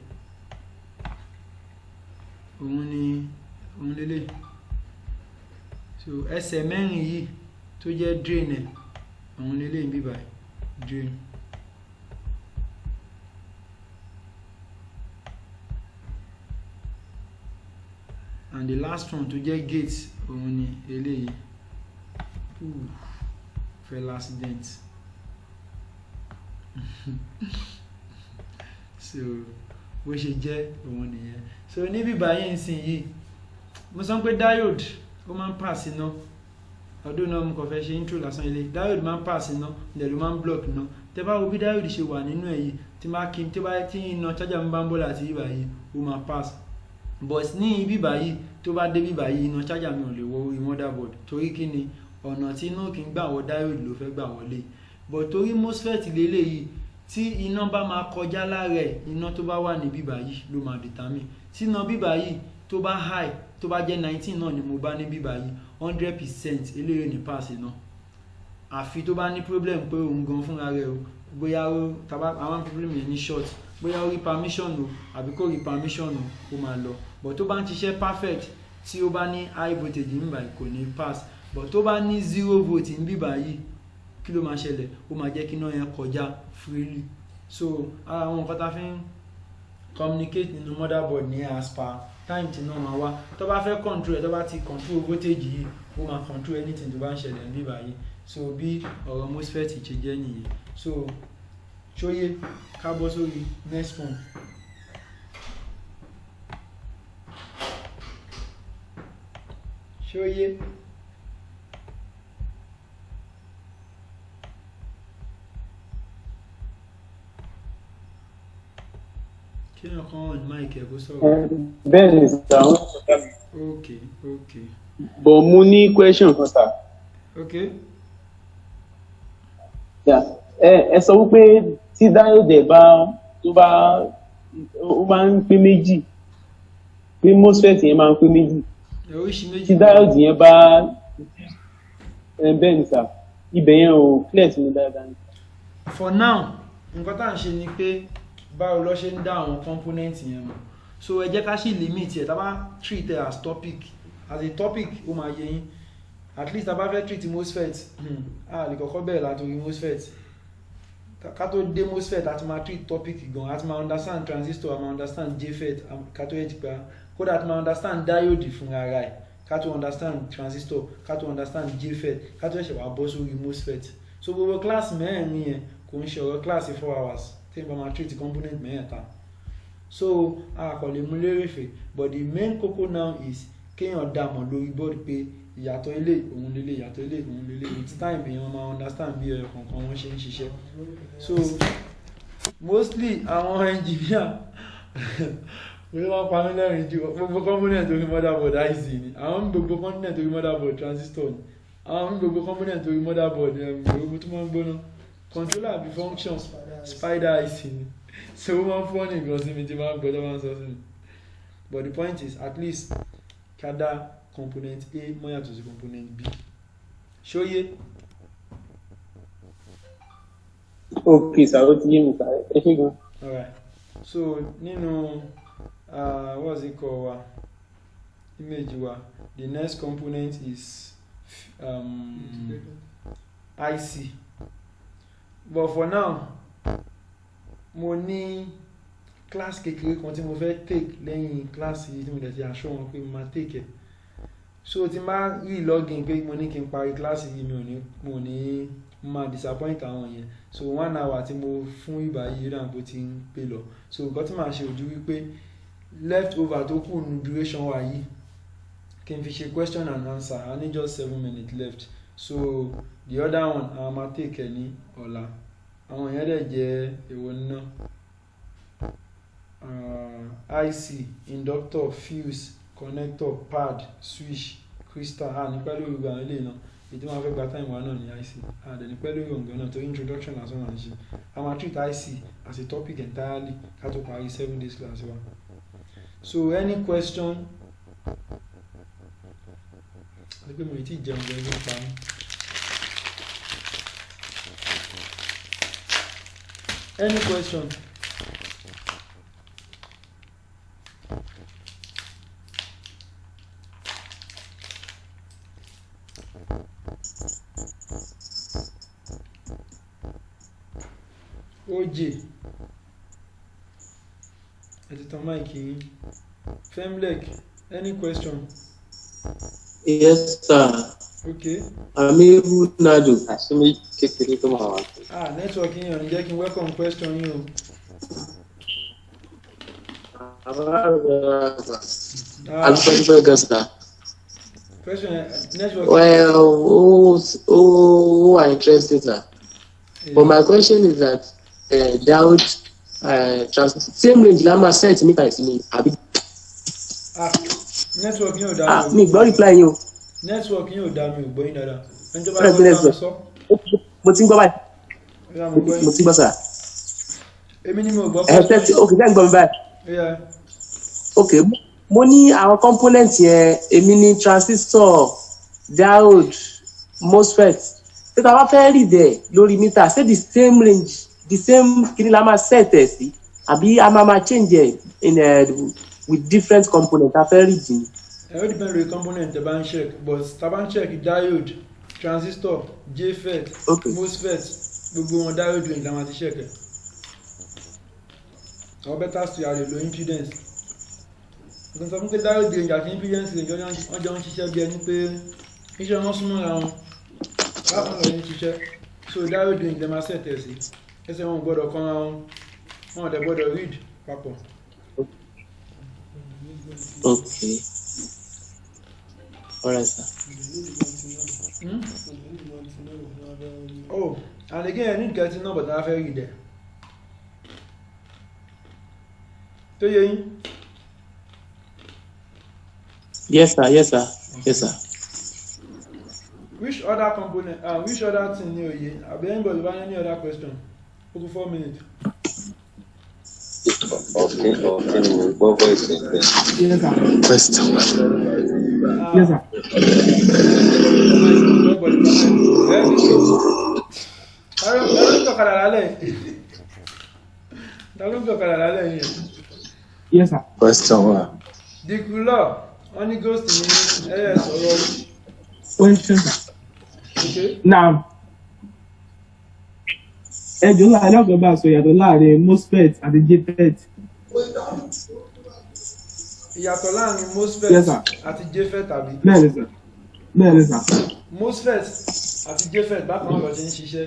S2: òun lélẹ́yìí. So ẹsẹ̀ mẹ́rin yìí tó jẹ́ drain ẹ̀ òun lélẹ́yìí níbí báyìí drain. and the last one tó jẹ́ gate òun ni eléyìí fell accident so bó ṣe jẹ́ òun nìyẹn. So níbí báyìí ń sìn yìí mo sọ pé diode ó máa ń pass iná ọdún náà mo kàn fẹ́ ṣe intro lásán ilé diode máa ń pass iná ilẹ̀ ló máa ń block iná. Tẹ́ bá wo bí diode ṣe wà nínú ẹ̀ yìí tí iná charger mi bá ń bọ́ láti ibà yìí ó máa pass, but ní ibi báyìí tó bá dé bí báyìí iná charger mi ò lè wọ orí motherboard torí kí ni ọ̀nà tí iná kì í gbà wọ diode ló fẹ́ gbà wọlé, but torí MOSFET lélẹ́yìí tí iná bá máa kọjá lára ẹ̀ iná tó bá wà ní bíbá yìí ló máa determine. Tí iná bíbá yìí tó bá high tó bá jẹ́ 19 náà ni mo bá ní bíbá yìí 100% eléyìí ní pass iná, àfi tó bá ní problem pé òun gan fúnra rẹ̀ o bóyá ó àwọn problem yẹn ní short bóyá ó rí permission o àbí kò rí permission o ó máa lọ, but tó bá ń ṣiṣẹ́ perfect tí ó bá ní high voltage ní bíbá yìí kò ní pass, but tó bá ní 0 volt ní bíbá yìí kí ló máa ṣẹlẹ̀ ó máa jẹ́ kí iná yẹn kọjá freely. So àwọn nǹkan tá fi ń communicate nínú motherboard ní as per time tí iná máa wá. Tó bá fẹ́ control ẹ̀ tó bá ti control voltage yìí ó máa control anything tó bá ń ṣẹlẹ̀ ní bíbá yìí. So bí ọ̀rọ̀ MOSFET ṣe jẹ́ nìyẹn. So ṣóyé ká bọ́ sórí next one. ṣóyé kí ni ọkàn on mic ẹ̀ kó sọ̀rọ̀.
S3: bẹ́ẹ̀ ni sàwọn.
S2: Okay.
S3: but mo ní question kan sir.
S2: Okay.
S3: ẹ sọ wípé tí diode ó máa ń pín méjì pé MOSFET yẹn máa ń pín méjì
S2: oríṣi méjì
S3: tí diode yẹn bá bẹ́ẹ̀ ni sir ibẹ̀ yẹn ò clear sí mi dáadáa ni.
S2: For now nǹkan tá à ń ṣe ni pé báwo lọ ṣe ń dá àwọn component yẹn mọ̀, so ẹ jẹ́ ká sì limit ẹ̀ tá bá treat it as a topic ó máa yé yín. At least tá bá fẹ́ treat MOSFET a lè kọ́kọ́ bẹ̀rẹ̀ látòrí MOSFET ká tó dé MOSFET a ti máa treat topic gan, a ti máa understand transistor, a máa understand JFET ká tó yẹ ti pa kódà a ti máa understand diode fúnra ara ẹ̀ ká tó understand transistor ká tó understand JFET ká tó ṣe wá bọ́ sórí MOSFET. So gbogbo class mẹ́rin yẹn kò ń ṣe ọ̀rọ̀ class 4 hours tí n bá máa treat component mẹ́ẹ̀ta. So a kò lè mú lérèfé, but the main kókó now is kéèyàn dá mọ̀ lórí board pé ìyàtọ̀ ilé òun lélẹ̀ ìyàtọ̀ ilé òun lélẹ̀ with time èèyàn máa understand bí ẹ̀rọ kọ̀ọ̀kan wọ́n ṣe ń ṣiṣẹ́. So mostly àwọn engineer wọ́n máa pa mí lẹ́rìn jù gbogbo component orí motherboard IC ni àwọn gbogbo component orí motherboard transistor ni àwọn gbogbo component orí motherboard gbogbo tó máa ń gbóná controller àbí function spider IC ni, so wọ́n máa ń fọ́ ní nǹkan sí mi tí máa ń gbọ́dọ̀ máa ń sọ sí mi, but the point is at least ká dá component A mọ́ yàtọ̀ sí component B. ṣóyé.
S3: okay sir ó ti yé mi sir ẹ ṣé gan.
S2: Alright, so nínú what's it called wa image wa the next component is IC, but for now mo ní class kékeré kan tí mo fẹ́ take lẹ́yìn class yìí tí mo dẹ̀ ti assure wọn pé mo máa take ẹ̀. So tí n bá rí login pé mo ní kí n parí class yìí mo ní máa disappoint àwọn yẹn, so 1 hour tí mo fún ìgbà yìí náà bó ti ń pè lọ. So nǹkan tí màá ṣe ojú wípé left over tó kù ní duration wa yìí kí n fi ṣe question and answer, I need just 7 minutes left. So the other one a máa take ẹ̀ ní ọ̀la. Àwọn yẹn dẹ̀ jẹ́ èwo náà IC, inductor, fuse, connector, pad, switch, crystal. Ní pẹ́ lórí àwọn eléyìí náà èyí tí wọ́n fẹ́ gba time wa náà ní IC dẹ̀ ní pẹ́ lórí ọ̀gán náà torí introduction lásán náà ṣe. A máa treat IC as a topic entirely ká tó parí 7 days class wa. So any question? Àti pé mo ì tí jẹun jẹun ló pa mí. Any question? OJ ẹ ti tan máìkì yín. Femlec Any question?
S4: Yes, sir.
S2: Okay.
S4: Amiru Nadu.
S1: Àṣírí kékeré tó máa wà.
S2: Network yín ọ̀nì jẹ́ kí n welcome question yín o.
S4: Alphabet Gasta.
S2: Question network.
S4: Well, who are interested, sir?
S2: Yeah.
S4: But my question is that doubt same range la máa set nípa ìsinmi àbí.
S2: Network yín ò dá
S4: Mi gbọ́ reply yín o.
S2: Network yín ò dá mi ò gbọ́ yín dáadáa. Ẹni tó bá
S4: Fẹ́rẹ̀
S2: gbọ́
S4: sílẹ̀
S2: bá mi sọ.
S4: Mo ti ń gbọ́ báyìí.
S2: Ẹ̀yà mo gbọ́
S4: Mo
S2: yín.
S4: ti ń gbọ́ sà.
S2: Èmi ni mo gbọ́
S4: Okay, tẹ́ ń gbọ́ mi báyìí.
S2: Yeah.
S4: Okay, mo ní àwọn component yẹn èmi ní transistor, diode, MOSFET. Ṣé ta bá fẹ́ rí dẹ̀ lórí mítà ṣé the same range the same kí ni la máa set ẹ̀ sí àbí a máa change ẹ̀ in with different component a fẹ́ rí jì ní.
S2: Ó depend lórí component tẹ́ bá ń check but tá bá ń check diode, transistor, JFET,
S4: Okay.
S2: MOSFET gbogbo wọn diode range la máa ti check ẹ̀. Or better still a lè lo impedance. Nǹkan sọ fún pé diode range àti impedance range wọ́n jọ ń ṣiṣẹ́ bí ẹni pé iṣẹ́ wọn súnmọ́ ra wọn. Bákan lọ ní ṣiṣẹ́ so diode range lè máa set ẹ̀ sí. Ẹsẹ̀ wọn ò gbọ́dọ̀ kan ra wọn wọn ò dẹ̀ gbọ́dọ̀ read papọ̀.
S4: Okay. All right, sir.
S2: Oh, and again, I need getting number that I read there. Do you?
S4: Yes, sir. Yes, sir. Yes, sir.
S2: Which other component? Which other thing you? Have anybody got any other question? Over 4 minutes.
S1: Okay, what voice is there?
S3: Yes, sir.
S4: Question.
S3: Yes, sir. Yes, sir.
S1: Question one.
S2: Dìkúlọ̀ wọ́n ní ghost ní sọ̀rọ̀.
S3: Question, sir.
S2: Okay.
S3: Now, ẹjọ́ láàrin ọ̀gbọ́n bá sọ ìyàtọ̀ láàrin MOSFET àti JFET.
S2: Ìyàtọ̀ láàrin MOSFET
S3: Yes, sir.
S2: àti JFET tàbí.
S3: Bẹ́ẹ̀ni, sir. Bẹ́ẹ̀ni, sir.
S2: MOSFET àti JFET bákan náà lọ ṣe ń ṣiṣẹ́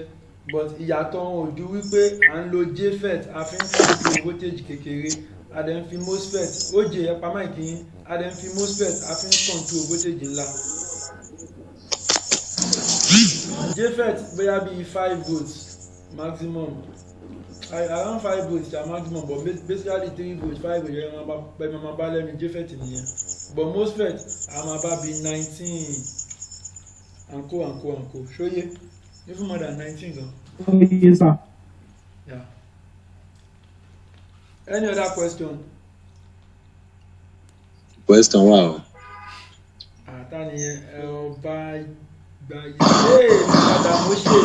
S2: but ìyàtọ̀ wọn ò ju wípé à ń lo JFET a fi ń control voltage kékeré a dẹ̀ ń fi MOSFET ó jẹ́ ẹ̀pá máìkì yín a dẹ̀ ń fi MOSFET a fi ń control voltage ńlá. JFET bóyá bíi 5 volts maximum around 5 volts are maximum but basically 3 volts 5 volts yẹn máa bá lẹ́nu JFET nìyẹn but MOSFET a máa bá bíi 19 anko ṣóyé even more than 19 gan.
S3: Yes, sir.
S2: Yeah. Any other question?
S1: Question one.
S2: Àtàníyẹn ọba gbàyè padà mo ṣe.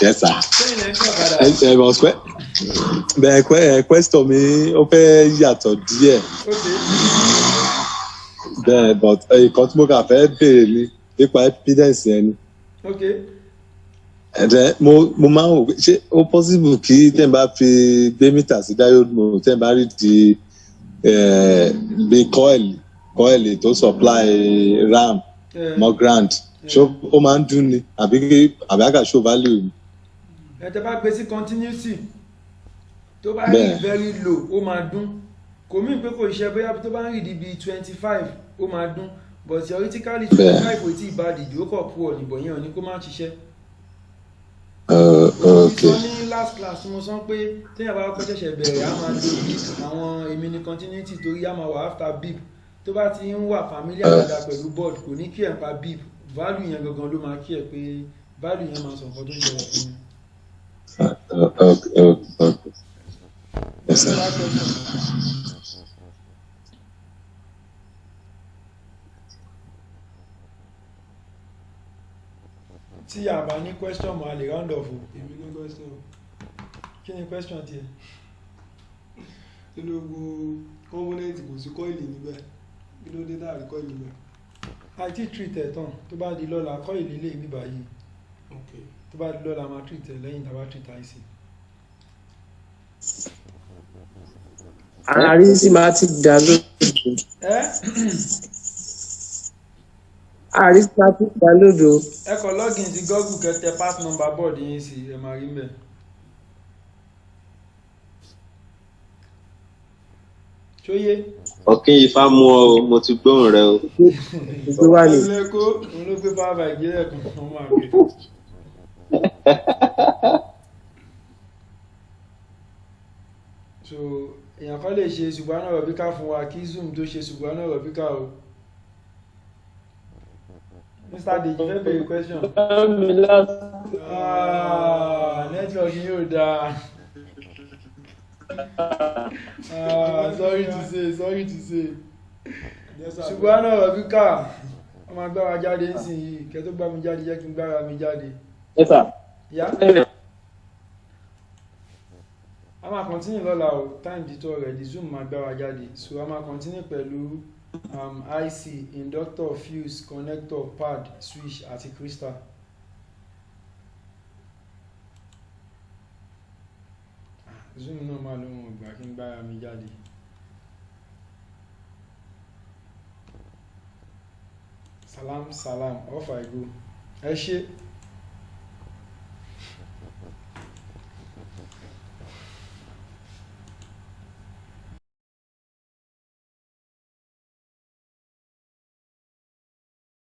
S1: Yes, sir.
S2: Sẹ́yìn lẹ́yìn kí ọ̀kadà.
S1: Bẹ́ẹ̀ question mi ó fẹ́ yàtọ̀ díẹ̀.
S2: Okay.
S1: Bẹ́ẹ̀ but nǹkan tí mo kà fẹ́ béèrè ni nípa impedance yẹn ni.
S2: Okay.
S1: Ẹ̀dẹ̀ mo máa ń wò pé ṣé ó possible kí tẹ̀ ń bá fi gbé mítà sí diode mode tẹ̀ ń bá rí di bí coil tó supply RAM mọ́ ground ṣé ó máa ń dún ni àbí àgbà show value ni.
S2: Ẹ tẹ́ bá gbé sí continuity tó bá rí very low ó máa dún kò mí pé kò ṣe bóyá tó bá ń rí di bíi 25 ó máa dún but theoretically 25 ò tí ì bá dìde ó kọ̀ pọ̀ nìbọn yẹn ò ní kó má ṣiṣẹ́.
S1: Okay.
S2: Mo ní last class mo sọ pé téèyàn bá kọ́ ṣẹ̀ṣẹ̀ bẹ̀rẹ̀ á máa lo bip àwọn èmi ní continuity torí á máa wà after bip tó bá ti ń wà familiar dáadáa pẹ̀lú board kò ní kí ẹ̀ pa bip value yẹn gangan ló máa kí ẹ̀ pé value yẹn máa sọ nǹkan tó ń jẹ́ fún mi.
S1: Okay. Yes, sir.
S2: Tí a bá ní question mo a lè round off o. Èmi ní question. Kí ni question tiẹ̀?
S5: Nínú gbogbo component kò sí coil níbẹ̀ kí ló dé dáàrí coil níbẹ̀.
S2: Àìtí treat ẹ̀ tán tó bá di lọ́la kọ́ ìlélẹ̀ ibi báyìí
S5: Okay.
S2: tó bá di lọ́la máa treat ẹ̀ lẹ́yìn tá a bá treat àìsí.
S4: Arithmetic download. Arithmetic download o.
S2: ẹ kọ login sí Google kẹtẹ part number board yín sí ẹ máa rí mbẹ. ṣóyé.
S6: ọ̀kín ifá mú ọ o, mo ti gbóhùn rẹ o.
S4: Gbogbo wa ni.
S2: lẹ́kọ́ òun ló gbé power bank yẹn kan wọ́n máa gbé. so èèyàn kan lè ṣe Subhana Rabbika fún wa kí Zoom tó ṣe Subhana Rabbika o. Mr. Deji fẹ́ bèrè question. Network yóò dáa. Sorry to say. Subhana Rabbika ọmọ agbára jáde ń sìn yìí kẹ́ tó gbá mi jáde jẹ́ kí n gbára mi jáde.
S4: Yes sir.
S2: Yeah? A máa continue lọ́la o, time di tó rẹ̀ di Zoom máa gbára jáde. So a máa continue pẹ̀lú IC, inductor, fuse, connector, pad, switch àti crystal. Zoom náà máa lóhun ọgbà kí n gbára mi jáde. Salam, off I go. Ẹ ṣé.